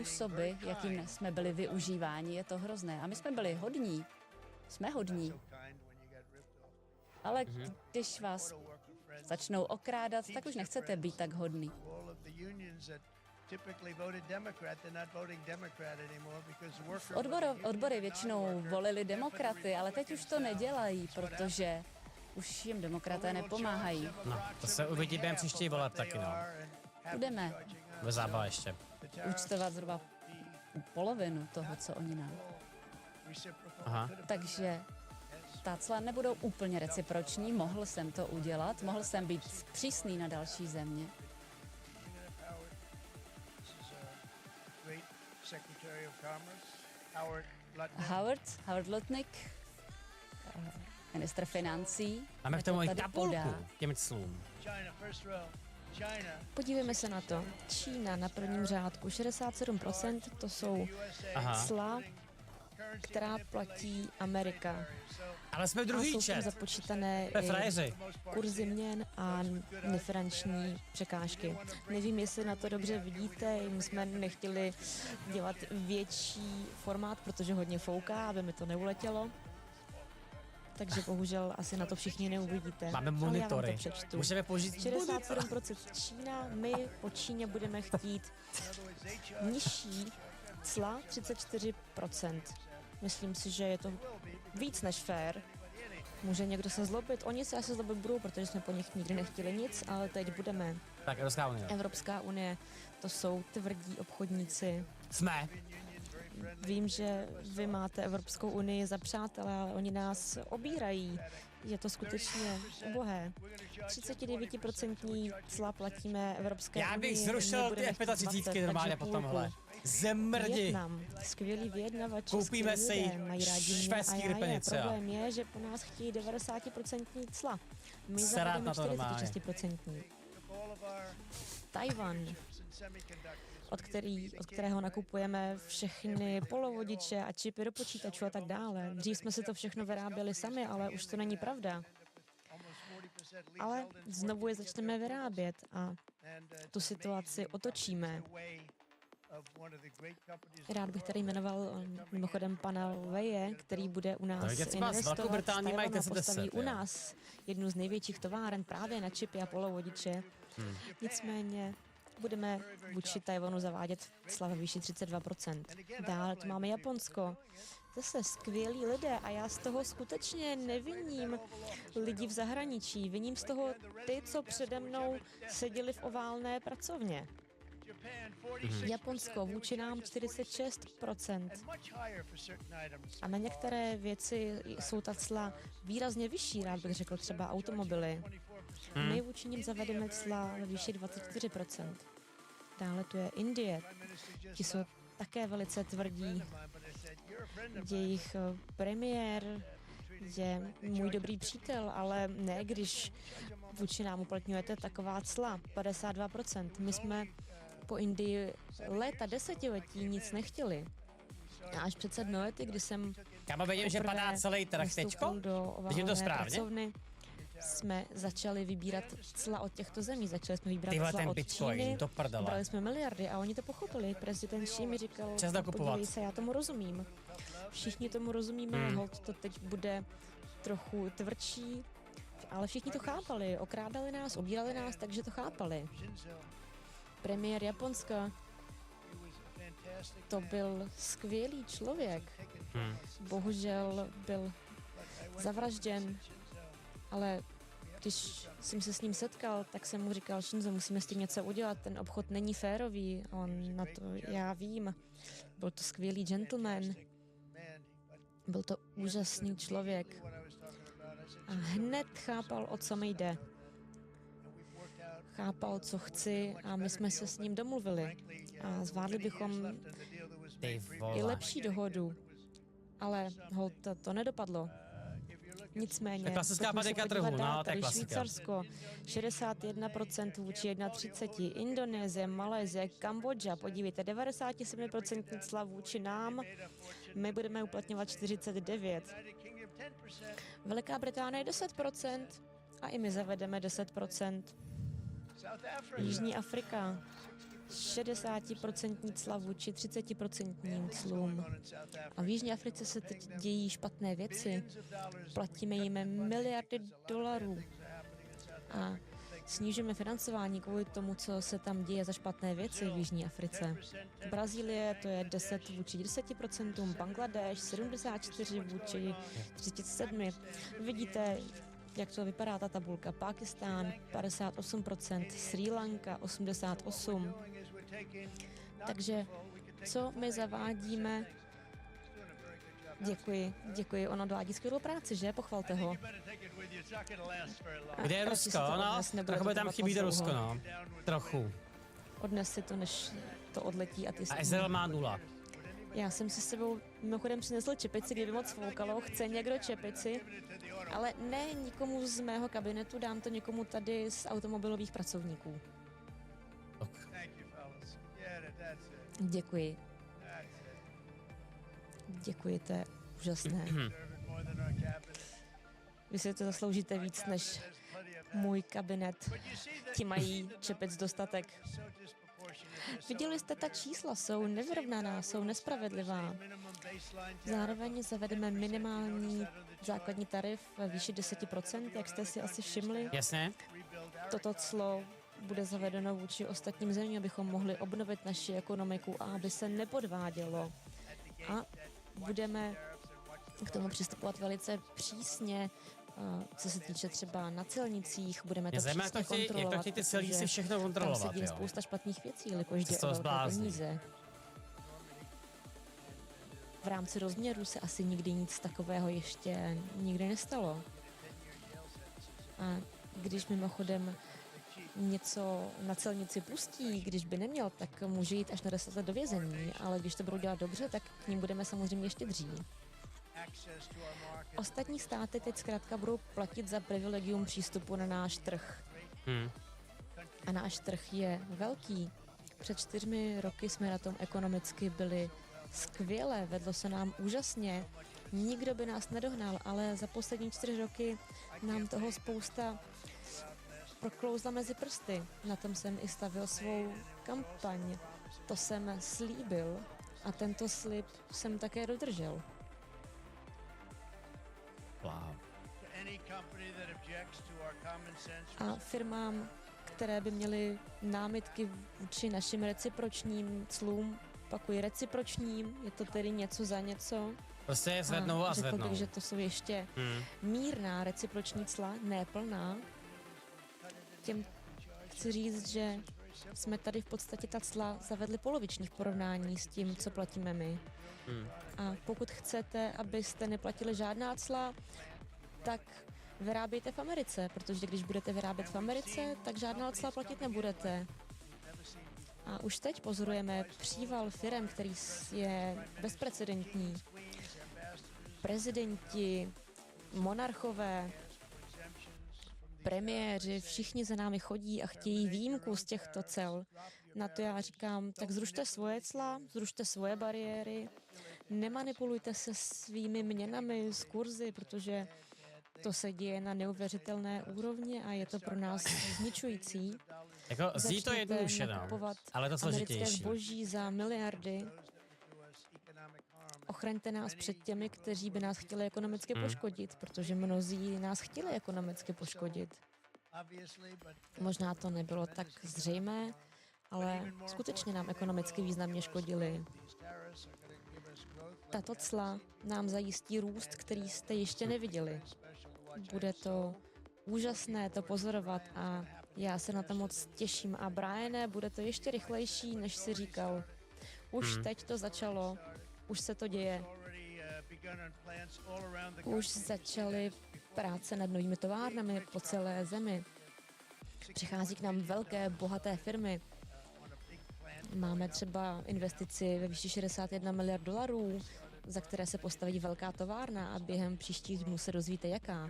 [SPEAKER 5] způsoby, jakým jsme byli využíváni, je to hrozné. A my jsme byli hodní. Jsme hodní. Ale když vás začnou okrádat, tak už nechcete být tak hodný. Odbory většinou volili demokraty, ale teď už to nedělají, protože už jim demokraté nepomáhají.
[SPEAKER 6] No, to se uvidí během příští voleb taky, no.
[SPEAKER 5] Budeme
[SPEAKER 6] Ve zábava ještě.
[SPEAKER 5] účtovat zhruba polovinu toho, co oni nám.
[SPEAKER 6] Aha.
[SPEAKER 5] Takže ta cla nebudou úplně reciproční, mohl jsem to udělat, mohl jsem být přísný na další země. Howard Lutnick, ministr financí.
[SPEAKER 6] Máme k tomu i
[SPEAKER 5] tady
[SPEAKER 6] tabulku
[SPEAKER 5] podá.
[SPEAKER 6] těm clům.
[SPEAKER 7] Podívejme se na to. Čína na prvním řádku 67%, to jsou cla, která platí Amerika.
[SPEAKER 6] Ale jsme
[SPEAKER 7] A
[SPEAKER 6] druhý
[SPEAKER 7] jsou tam
[SPEAKER 6] čet.
[SPEAKER 7] započítané
[SPEAKER 6] To je frajeři.
[SPEAKER 7] kurzy měn a nefinanční překážky. Nevím, jestli na to dobře vidíte, my jsme nechtěli dělat větší formát, protože hodně fouká, aby mi to neuletělo. Takže bohužel asi na to všichni neuvidíte.
[SPEAKER 6] Máme
[SPEAKER 7] Ale já vám
[SPEAKER 6] monitory.
[SPEAKER 7] to přečtu.
[SPEAKER 6] Můžeme použít
[SPEAKER 7] 67% Čína, my po Číně budeme chtít nižší cla 34%. Myslím si, že je to víc než fair. Může někdo se zlobit, oni se asi zlobit budou, protože jsme po nich nikdy nechtěli nic, ale teď budeme.
[SPEAKER 6] Tak, Evropská unie.
[SPEAKER 7] Evropská unie, to jsou tvrdí obchodníci.
[SPEAKER 6] Jsme.
[SPEAKER 7] Vím, že vy máte Evropskou unii za přátele, ale oni nás obírají. Je to skutečně ubohé. 39% cla platíme Evropské unii.
[SPEAKER 6] Já bych
[SPEAKER 7] my
[SPEAKER 6] zrušil
[SPEAKER 7] budeme
[SPEAKER 6] ty
[SPEAKER 7] chtít
[SPEAKER 6] F-35
[SPEAKER 7] 20,
[SPEAKER 6] normálně
[SPEAKER 7] takže
[SPEAKER 6] po tomhle.
[SPEAKER 7] půlku.
[SPEAKER 6] Zemrdi.
[SPEAKER 7] Vietnam, skvělý vyjednavači,
[SPEAKER 6] Koupíme si
[SPEAKER 7] skvělí lidé, mají rádi mě
[SPEAKER 6] švédský
[SPEAKER 7] a já.
[SPEAKER 6] rybenice, jo.
[SPEAKER 7] Problém je, že po nás chtějí 90% cla. My
[SPEAKER 6] Serát
[SPEAKER 7] zavedeme
[SPEAKER 6] na to normálně.
[SPEAKER 7] 46%. Tajvan, od kterého nakupujeme všechny polovodiče a čipy do počítačů a tak dále. Dřív jsme si to všechno vyráběli sami, ale už to není pravda. Ale znovu je začneme vyrábět a tu situaci otočíme. Rád bych tady jmenoval mimochodem pana Veje, který bude u nás
[SPEAKER 6] Tak je třeba s Velkou
[SPEAKER 7] investovat,
[SPEAKER 6] Británií mají
[SPEAKER 7] Tajvanu postaví
[SPEAKER 6] 10,
[SPEAKER 7] u
[SPEAKER 6] jo.
[SPEAKER 7] nás jednu z největších továren právě na čipy a polovodiče. Nicméně budeme vůči Tajvanu zavádět cla ve výši 32%. Dále tu máme Japonsko. Zase skvělí lidé a já z toho skutečně neviním lidi v zahraničí. Viním z toho ty, co přede mnou seděli v oválné pracovně. Japonsko vůči nám 46%. A na některé věci jsou ta cla výrazně vyšší, rád bych řekl třeba automobily. My vůči nim zavedeme cla ve výši 24%. Dále tu je Indie. Ti jsou také velice tvrdí. Jejich premiér je můj dobrý přítel, ale ne, když vůči nám uplatňujete taková cla, 52%. My jsme po Indii léta, desetiletí nic nechtěli. A až před 7 lety, kdy jsem
[SPEAKER 6] Kámo, vidím, že
[SPEAKER 7] poprvé
[SPEAKER 6] padá celý trh teďko.
[SPEAKER 7] nastoupil do
[SPEAKER 6] Vidím to
[SPEAKER 7] oválné
[SPEAKER 6] správně?
[SPEAKER 7] pracovny, jsme začali vybírat cla od těchto zemí. Začali jsme vybírat
[SPEAKER 6] Tyhle
[SPEAKER 7] cla
[SPEAKER 6] ten
[SPEAKER 7] od
[SPEAKER 6] Bitcoin,
[SPEAKER 7] Číny.
[SPEAKER 6] do prdele.
[SPEAKER 7] Brali jsme miliardy a oni to pochopili. Prezident Xi mi říkal,
[SPEAKER 6] Čas nakupovat.
[SPEAKER 7] podívej se, já tomu rozumím. Všichni tomu rozumíme, holt to teď bude trochu tvrdší, ale všichni to chápali. Okrádali nás, obírali nás, takže to chápali. Premiér Japonska, to byl skvělý člověk. Bohužel byl zavražděn, ale když jsem se s ním setkal, tak jsem mu říkal, Shinzo, musíme s tím něco udělat, ten obchod není férový. On na to, já vím, byl to skvělý gentleman, byl to úžasný člověk a hned chápal, o co mi jde. Chápal, co chci a my jsme se s ním domluvili a zvládli bychom
[SPEAKER 6] Ty
[SPEAKER 7] i
[SPEAKER 6] vole.
[SPEAKER 7] lepší dohodu, ale holt to nedopadlo. Nicméně,
[SPEAKER 6] To je klasická
[SPEAKER 7] pojďme se
[SPEAKER 6] panika
[SPEAKER 7] podívat
[SPEAKER 6] trhu,
[SPEAKER 7] dál.
[SPEAKER 6] no, to je
[SPEAKER 7] Tady
[SPEAKER 6] klasika.
[SPEAKER 7] Švýcarsko, 61% vůči 31%, Indonésie, Malajsie, Kambodža, podívejte, 97% cla vůči nám, my budeme uplatňovat 49%. Velká Británie 10% a i my zavedeme 10%. Jižní Afrika 60% cla vůči 30% clům. A v Jižní Africe se teď dějí špatné věci. Platíme jim miliardy dolarů. A snížíme financování kvůli tomu, co se tam děje za špatné věci v Jižní Africe. Brazílie to je 10 vůči 10%, Bangladeš 74 vůči 37. Vidíte, jak to vypadá ta tabulka. Pákistán 58%, Srí Lanka 88%. Takže co my zavádíme? Děkuji, ono dovádí skvělou práci, že? Pochvalte ho.
[SPEAKER 6] Kde je Rusko? No, trochu by tam chybí to Rusko, no. Trochu.
[SPEAKER 7] Odnes si to, než to odletí a ty
[SPEAKER 6] A Izrael má 0.
[SPEAKER 7] Já jsem si s sebou mimochodem přinesl čepici, kdyby moc foukalo. Chce někdo čepici? Ale ne nikomu z mého kabinetu, dám to někomu tady z automobilových pracovníků. Děkuji. Děkuji, to je úžasné. Vy si to zasloužíte víc než můj kabinet. Ti mají čepic dostatek. Viděli jste, ta čísla jsou nevyrovnaná, jsou nespravedlivá. Zároveň zavedeme minimální základní tarif ve výši 10%, jak jste si asi všimli.
[SPEAKER 6] Jasně.
[SPEAKER 7] Toto clo bude zavedeno vůči ostatním zemím, abychom mohli obnovit naši ekonomiku a aby se nepodvádělo. A budeme k tomu přistupovat velice přísně, co se týče třeba na celnicích, budeme to přísně kontrolovat.
[SPEAKER 6] Jak to ty celníci všechno kontrolovat,
[SPEAKER 7] tam se děje spousta špatných věcí, jelikož jde o velké peníze. V rámci rozměru se asi nikdy nic takového ještě nikdy nestalo. A když mimochodem něco na celnici pustí, když by neměl, tak může jít až na 10 let do vězení, ale když to budou dělat dobře, tak k ním budeme samozřejmě štědří. Ostatní státy teď zkrátka budou platit za privilegium přístupu na náš trh. A náš trh je velký. Před 4 roky jsme na tom ekonomicky byli skvěle, vedlo se nám úžasně. Nikdo by nás nedohnal, ale za poslední 4 roky nám toho spousta proklouzla mezi prsty. Na tom jsem i stavil svou kampaň. To jsem slíbil a tento slib jsem také dodržel.
[SPEAKER 6] Wow.
[SPEAKER 7] A firmám, které by měly námitky vůči našim recipročním clům, opakuji recipročním, je to tedy něco za něco.
[SPEAKER 6] Prostě je zvednou a zvednou.
[SPEAKER 7] Řekl bych, že to jsou ještě mírná reciproční cla, ne plná. Těm chci říct, že jsme tady v podstatě ta cla zavedli poloviční v porovnání s tím, co platíme my. A pokud chcete, abyste neplatili žádná cla, tak vyrábějte v Americe, protože když budete vyrábět v Americe, tak žádná cla platit nebudete. A už teď pozorujeme příval firem, který je bezprecedentní. Prezidenti, monarchové, premiéři, všichni za námi chodí a chtějí výjimku z těchto cel. Na to já říkám, tak zrušte svoje cla, zrušte svoje bariéry, nemanipulujte se svými měnami z kurzy, protože to se děje na neuvěřitelné úrovni a je to pro nás zničující.
[SPEAKER 6] Jako zní to jednoduše, no, ale to složitější.
[SPEAKER 7] Americké zboží za miliardy. Ochraňte nás před těmi, kteří by nás chtěli ekonomicky poškodit, protože mnozí nás chtěli ekonomicky poškodit. Možná to nebylo tak zřejmé, ale skutečně nám ekonomicky významně škodili. Tato cla nám zajistí růst, který jste ještě neviděli. Bude to úžasné to pozorovat a já se na to moc těším. A Briane, bude to ještě rychlejší, než si říkal. Už teď to začalo, už se to děje. Už začaly práce nad novými továrnami po celé zemi. Přichází k nám velké, bohaté firmy. Máme třeba investici ve výši 61 miliard dolarů, za které se postaví velká továrna a během příštích dnů se dozvíte jaká.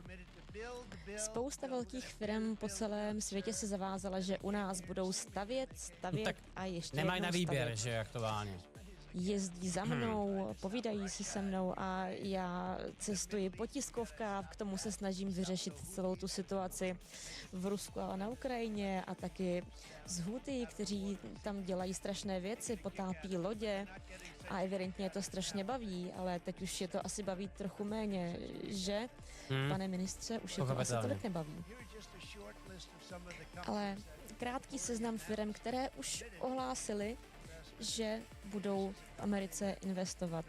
[SPEAKER 7] Spousta velkých firm po celém světě se zavázala, že u nás budou stavět
[SPEAKER 6] tak
[SPEAKER 7] a ještě
[SPEAKER 6] nemají na výběr,
[SPEAKER 7] stavět.
[SPEAKER 6] že aktuálně.
[SPEAKER 7] jezdí za mnou, povídají si se mnou a já cestuji po tiskovkách, k tomu se snažím vyřešit celou tu situaci v Rusku a na Ukrajině a taky z Houthi, kteří tam dělají strašné věci, potápí lodě a evidentně je to strašně baví, ale teď už je to asi baví trochu méně, že? Pane ministře, už je to asi tolik nebaví. Ale krátký seznam firm, které už ohlásily, že budou v Americe investovat.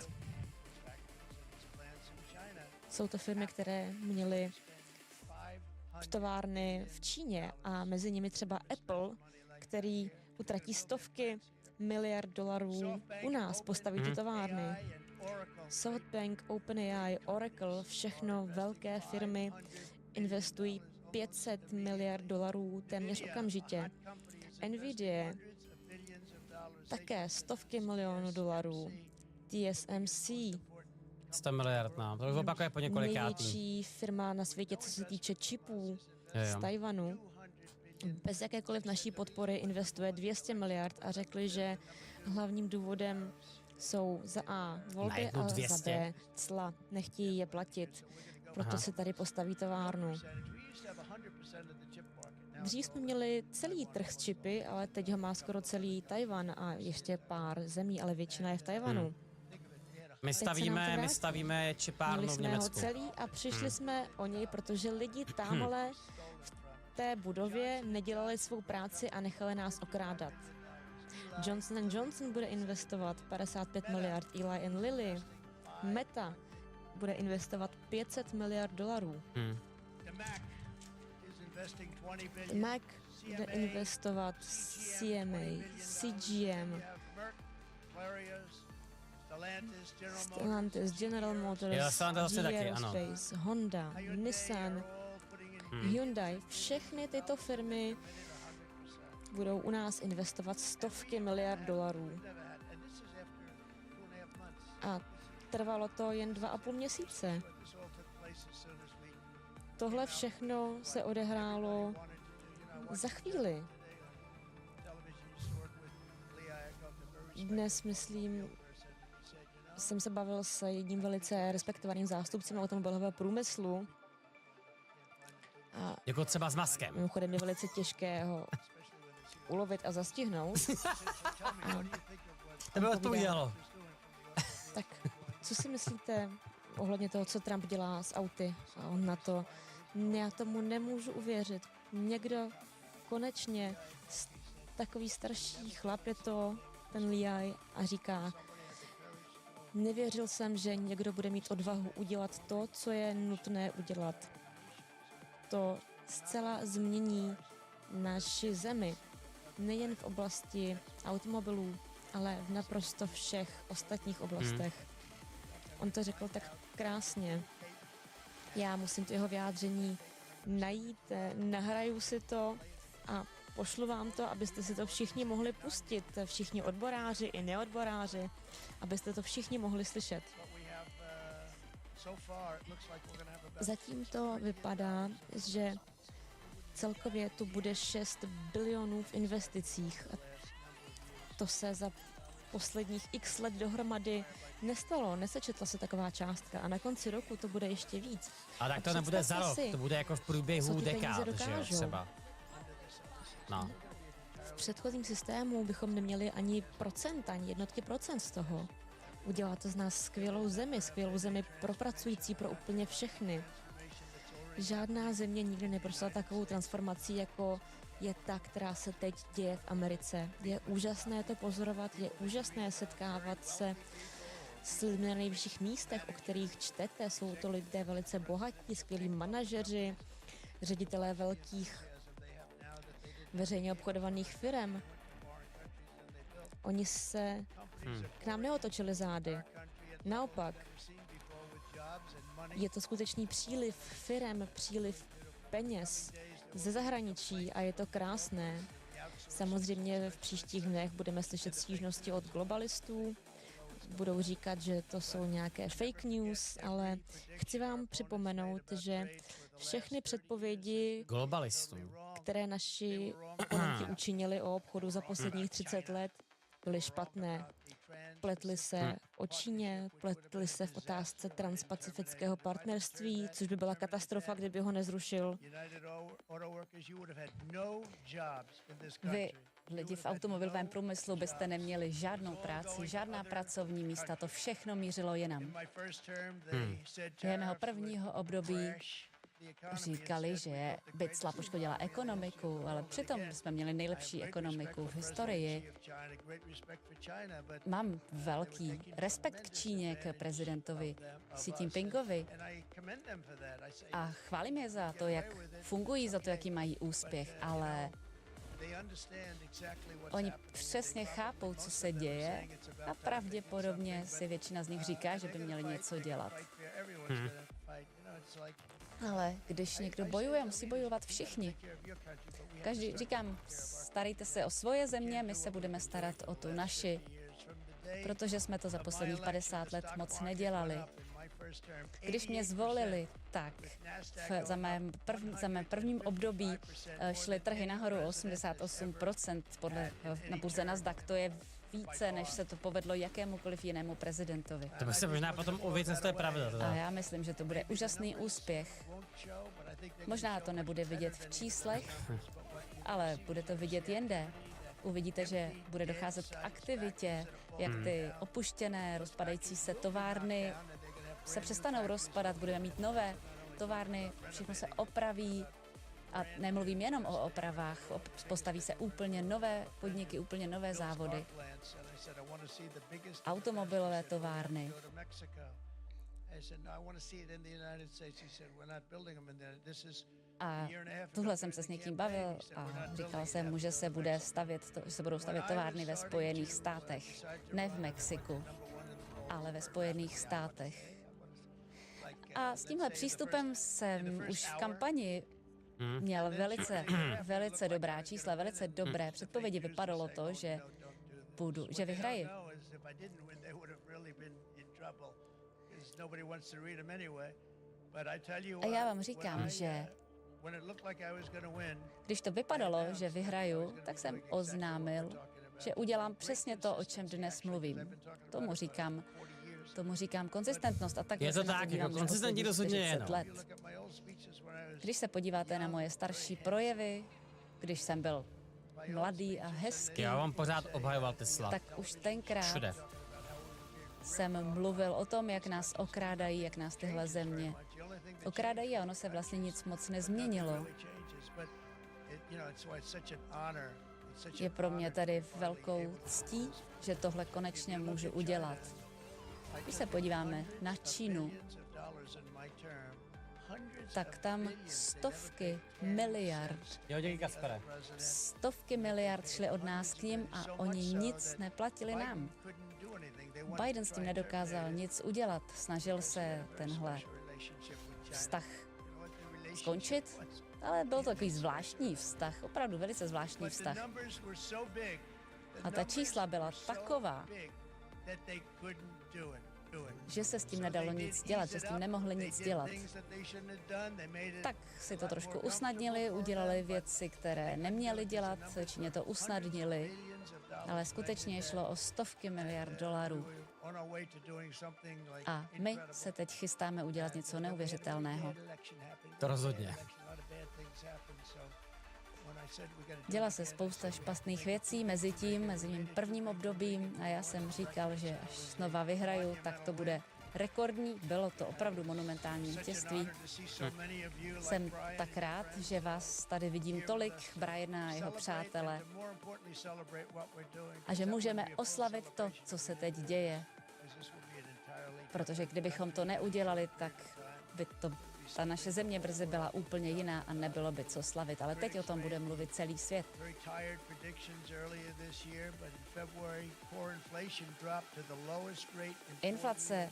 [SPEAKER 7] Jsou to firmy, které měly továrny v Číně a mezi nimi třeba Apple, který utratí stovky miliard dolarů u nás, postaví ty továrny. SoftBank, OpenAI, Oracle, všechno velké firmy investují 500 miliard dolarů téměř okamžitě. Nvidia také stovky milionů dolarů. TSMC
[SPEAKER 6] 100 miliard, no. To už opakuje po několikátý.
[SPEAKER 7] Největší firma na světě, co se týče čipů z Tajvanu. Bez jakékoliv naší podpory investuje 200 miliard a řekli, že hlavním důvodem jsou za A volby a za B cla. Nechtějí je platit, proto si tady postaví továrnu. Dřív jsme měli celý trh s čipy, ale teď ho má skoro celý Tajvan a ještě pár zemí, ale většina je v Tajvanu.
[SPEAKER 6] My stavíme čipárnu v Německu.
[SPEAKER 7] Ho celý a přišli jsme o něj, protože lidi tamhle v té budově nedělali svou práci a nechali nás okrádat. Johnson & Johnson bude investovat 55 miliard, Eli and Lilly, Meta bude investovat 500 miliard dolarů. Mac bude investovat CMA, CGM, Stellantis, General Motors, Aerospace, Honda, Nissan, Hyundai. Všechny tyto firmy budou u nás investovat stovky miliard dolarů. A trvalo to jen 2,5 měsíce. Tohle všechno se odehrálo za chvíli. Dnes, myslím, jsem se bavil s jedním velice respektovaným zástupcem automobilového průmyslu. A
[SPEAKER 6] jako třeba s Muskem.
[SPEAKER 7] Mimochodem je velice těžké ho ulovit a zastihnout.
[SPEAKER 6] To by odpovídalo.
[SPEAKER 7] Tak, co si myslíte ohledně toho, co Trump dělá s auty? A on na to, já tomu nemůžu uvěřit. Někdo konečně, takový starší chlap je to, ten Lee, a říká, nevěřil jsem, že někdo bude mít odvahu udělat to, co je nutné udělat. To zcela změní naši zemi. Nejen v oblasti automobilů, ale v naprosto všech ostatních oblastech. On to řekl tak krásně. Já musím to jeho vyjádření najít, nahraju si to a pošlu vám to, abyste si to všichni mohli pustit, všichni odboráři i neodboráři, abyste to všichni mohli slyšet. Zatím to vypadá, že celkově tu bude 6 bilionů v investicích. To se za posledních x let dohromady nestalo, nesečetla se taková částka a na konci roku to bude ještě víc.
[SPEAKER 6] A tak to nebude za rok, to bude jako v průběhu dekád, že jo, třeba. No.
[SPEAKER 7] V předchozím systému bychom neměli ani procent, ani jednotky procent z toho. Udělá to z nás skvělou zemi pro pracující, pro úplně všechny. Žádná země nikdy neprošla takovou transformací, jako je ta, která se teď děje v Americe. Je úžasné to pozorovat, je úžasné setkávat se s lidmi na nejvyšších místech, o kterých čtete. Jsou to lidé velice bohatí, skvělí manažeři, ředitelé velkých veřejně obchodovaných firem. Oni se k nám neotočili zády. Naopak, je to skutečný příliv firem, příliv peněz ze zahraničí a je to krásné. Samozřejmě v příštích dnech budeme slyšet stížnosti od globalistů. Budou říkat, že to jsou nějaké fake news, ale chci vám připomenout, že všechny předpovědi globalistů, které naši oponenti učinili o obchodu za posledních 30 let, byly špatné. Pletli se o Číně, pletli se v otázce transpacifického partnerství, což by byla katastrofa, kdyby ho nezrušil. Vy, lidi v automobilovém průmyslu, byste neměli žádnou práci, žádná pracovní místa, to všechno mířilo jinam. Během mého prvního období říkali, že by cla poškodila ekonomiku, ale přitom jsme měli nejlepší ekonomiku v historii. Mám velký respekt k Číně, k prezidentovi Xi Jinpingovi a chválím je za to, jak fungují, za to, jaký mají úspěch, ale oni přesně chápou, co se děje a pravděpodobně si většina z nich říká, že by měli něco dělat. Ale když někdo bojuje, musí bojovat všichni. Každý, říkám, starejte se o svoje země, my se budeme starat o tu naši, protože jsme to za posledních 50 let moc nedělali. Když mě zvolili, tak za mém prvním období šly trhy nahoru o 88% na burze Nasdaq. To je více, než se to povedlo jakémukoliv jinému prezidentovi.
[SPEAKER 6] To by se možná potom uvědět, jestli to je pravda.
[SPEAKER 7] A já myslím, že to bude úžasný úspěch. Možná to nebude vidět v číslech, ale bude to vidět jinde. Uvidíte, že bude docházet k aktivitě, jak ty opuštěné, rozpadající se továrny se přestanou rozpadat, budeme mít nové továrny, všechno se opraví a nemluvím jenom o opravách, postaví se úplně nové podniky, úplně nové závody, automobilové továrny. A tuhle jsem se s někým bavil a říkal jsem mu, že se budou stavět továrny ve Spojených státech, ne v Mexiku, ale ve Spojených státech. A s tímhle přístupem jsem už v kampani měl velice dobrá čísla, velice dobré předpovědi. Vypadalo to, že vyhraji. A já vám říkám, že když to vypadalo, že vyhraju, tak jsem oznámil, že udělám přesně to, o čem dnes mluvím. Tomu říkám konzistentnost a tak
[SPEAKER 6] je to tak, jako konzistentní rozhodně je, no.
[SPEAKER 7] Když se podíváte na moje starší projevy, když jsem byl mladý a hezký,
[SPEAKER 6] já vám pořád obhajoval Tesla.
[SPEAKER 7] Tak už tenkrát
[SPEAKER 6] všude
[SPEAKER 7] jsem mluvil o tom, jak nás okrádají, jak nás tyhle země okrádají a ono se vlastně nic moc nezměnilo. Je pro mě tady velkou ctí, že tohle konečně můžu udělat. Když se podíváme na Čínu, tak tam stovky miliard šly od nás k ním a oni nic neplatili nám. Biden s tím nedokázal nic udělat, snažil se tenhle vztah skončit, ale byl to takový zvláštní vztah, opravdu velice zvláštní vztah. A ta čísla byla taková, že se s tím nedalo nic dělat, že s tím nemohli nic dělat. Tak si to trošku usnadnili, udělali věci, které neměli dělat, Číně to usnadnili, ale skutečně šlo o stovky miliard dolarů. A my se teď chystáme udělat něco neuvěřitelného.
[SPEAKER 6] To rozhodně.
[SPEAKER 7] Dělá se spousta špatných věcí mezi mým prvním obdobím a já jsem říkal, že až znova vyhraju, tak to bude rekordní. Bylo to opravdu monumentální vítězství. Jsem tak rád, že vás tady vidím tolik, Briana a jeho přátele, a že můžeme oslavit to, co se teď děje. Protože kdybychom to neudělali, tak by ta naše země brzy byla úplně jiná a nebylo by co slavit. Ale teď o tom bude mluvit celý svět. Inflace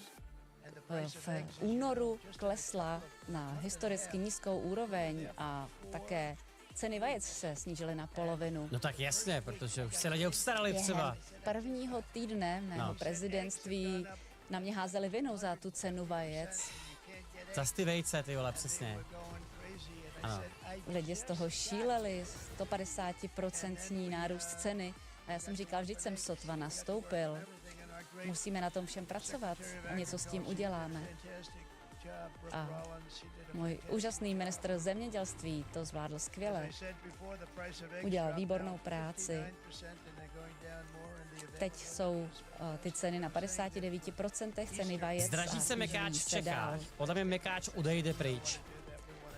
[SPEAKER 7] v únoru klesla na historicky nízkou úroveň a také ceny vajec se snížily na polovinu.
[SPEAKER 6] No tak jasně, protože už se lidi obstarali třeba.
[SPEAKER 7] Prvního týdne mého prezidentství na mě házeli vinu za tu cenu vajec.
[SPEAKER 6] Zas ty vejce, ty vole, přesně. Ano.
[SPEAKER 7] Lidi z toho šíleli, 150% nárůst ceny. A já jsem říkal, vždyť jsem sotva nastoupil.
[SPEAKER 5] Musíme na tom všem pracovat a něco s tím uděláme. A můj úžasný ministr zemědělství to zvládl skvěle. Udělal výbornou práci. Teď jsou ty ceny na 59%, ceny vajec.
[SPEAKER 6] Zdraží se mekáč v Čechách. Podle mě mekáč odejde pryč.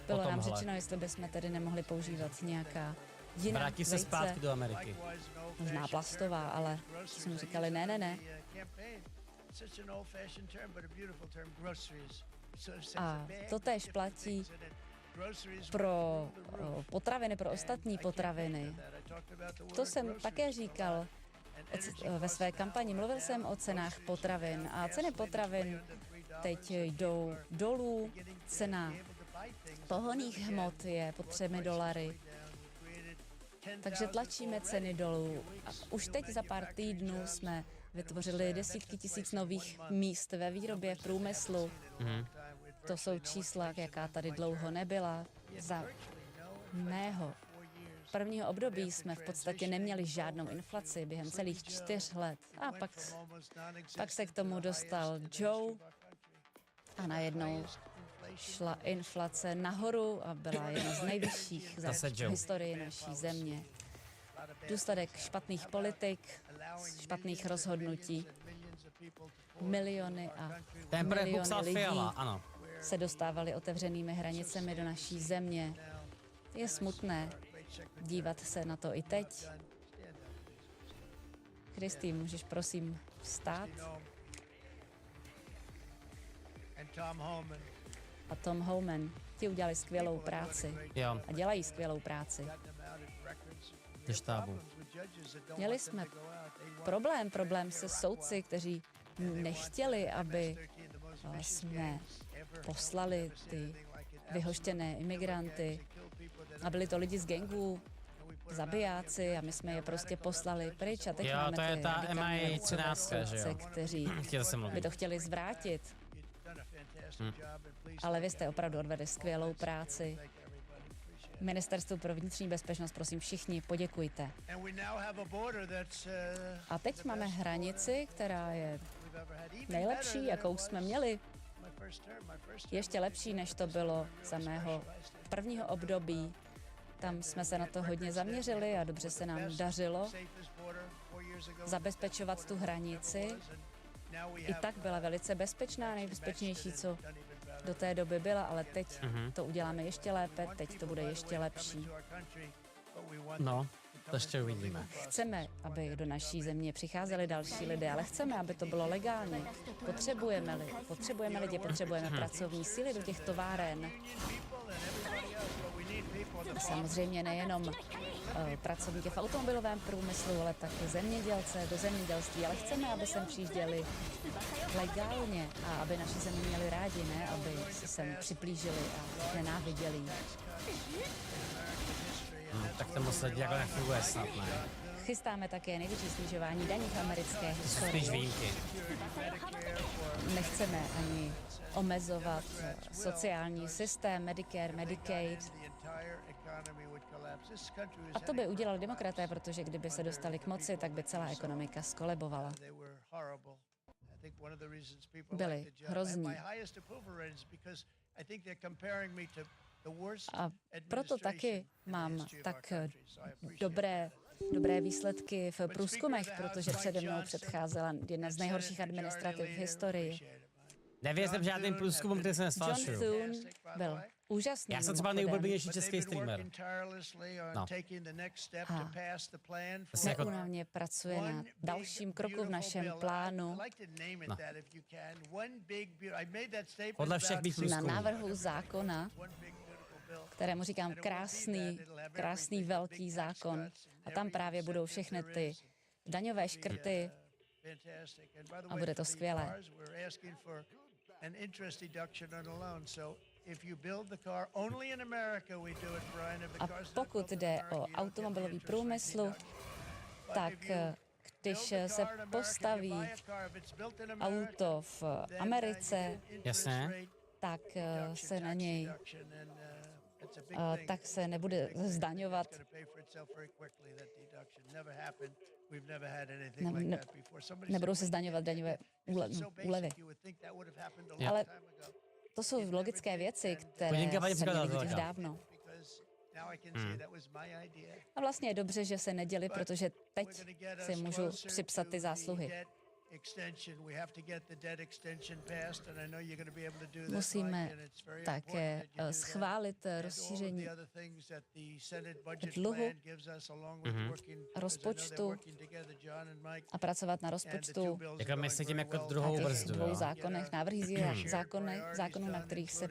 [SPEAKER 5] Bylo nám řečeno, jestli bychom tedy nemohli používat nějaká jiná
[SPEAKER 6] Vrátí se
[SPEAKER 5] vejce,
[SPEAKER 6] zpátky do Ameriky.
[SPEAKER 5] možná plastová, ale jsme říkali ne. A to též platí pro potraviny, pro ostatní potraviny. To jsem také říkal ve své kampani. Mluvil jsem o cenách potravin a ceny potravin teď jdou dolů. Cena pohonných hmot je pod $3. Takže tlačíme ceny dolů. A už teď za pár týdnů jsme vytvořili desítky tisíc nových míst ve výrobě, v průmyslu. To jsou čísla, jaká tady dlouho nebyla. Za mého prvního období jsme v podstatě neměli žádnou inflaci během celých 4 let. A pak se k tomu dostal Joe a najednou šla inflace nahoru a byla jedna z nejvyšších v historii naší země. Důsledek špatných politik, špatných rozhodnutí. Miliony a miliony lidí se dostávali otevřenými hranicemi do naší země. Je smutné dívat se na to i teď. Kristi, můžeš prosím vstát? A Tom Homan, ti udělali skvělou práci.
[SPEAKER 6] Jo.
[SPEAKER 5] A dělají skvělou práci.
[SPEAKER 6] Do štábu.
[SPEAKER 5] Měli jsme problém se soudci, kteří nechtěli, aby jsme poslali ty vyhoštěné imigranty. A byli to lidi z gangů, zabijáci a my jsme je prostě poslali pryč a teď máme
[SPEAKER 6] to je
[SPEAKER 5] ty
[SPEAKER 6] ta
[SPEAKER 5] radikální
[SPEAKER 6] MI 13, že jo?
[SPEAKER 5] kteří by to chtěli zvrátit. Ale vy jste opravdu odvedli skvělou práci. Ministerstvu pro vnitřní bezpečnost, prosím všichni, poděkujte. A teď máme hranici, která je nejlepší, jakou jsme měli. Ještě lepší, než to bylo za mého prvního období. Tam jsme se na to hodně zaměřili a dobře se nám dařilo zabezpečovat tu hranici. I tak byla velice bezpečná, nejbezpečnější, co do té doby byla, ale teď to uděláme ještě lépe, teď to bude ještě lepší.
[SPEAKER 6] No, to ještě uvidíme.
[SPEAKER 5] Chceme, aby do naší země přicházeli další lidé, ale chceme, aby to bylo legálně. Potřebujeme lidi, potřebujeme pracovní síly do těch továren. A samozřejmě nejenom pracovníky v automobilovém průmyslu, ale také zemědělce, do zemědělství. Ale chceme, aby sem přijížděli legálně a aby naši zemi měli rádi, ne aby se sem připlížili a nenáviděli.
[SPEAKER 6] Tak to musí jako nefunguje snad, ne?
[SPEAKER 5] Chystáme také největší snižování daní v americké historii.
[SPEAKER 6] Spíš výjimky.
[SPEAKER 5] Nechceme ani omezovat sociální systém, Medicare, Medicaid. A to by udělali demokraté, protože kdyby se dostali k moci, tak by celá ekonomika skolebovala. Byli hrozní. A proto taky mám tak dobré výsledky v průzkumech, protože přede mnou předcházela jedna z nejhorších administrativ v historii.
[SPEAKER 6] Nevěřím žádným průzkumům, který se nesfalšují.
[SPEAKER 5] John Thune byl úžasný.
[SPEAKER 6] Já jsem třeba nejoblíbenější český streamer. No.
[SPEAKER 5] A neúnavně pracuje na dalším kroku v našem plánu.
[SPEAKER 6] No. Podle všech mých průzkumů.
[SPEAKER 5] Na návrhu zákona, kterému říkám krásný velký zákon. A tam právě budou všechny ty daňové škrty a bude to skvělé. A pokud jde o automobilový průmysl, tak když se postaví auto v Americe,
[SPEAKER 6] jasně,
[SPEAKER 5] tak se na něj tak se nebude zdaňovat. Nebudou se zdaňovat daňové úlevy. Ale to jsou logické věci, které se měly být už dávno. A vlastně je dobře, že se neděli, protože teď si můžu připsat ty zásluhy. Musíme také schválit rozšíření dluhu, rozpočtu a pracovat na rozpočtu
[SPEAKER 6] Jako my se tím jako druhou brzdu,
[SPEAKER 5] dvou
[SPEAKER 6] jo?
[SPEAKER 5] zákonech, návrhy zákonů, na kterých se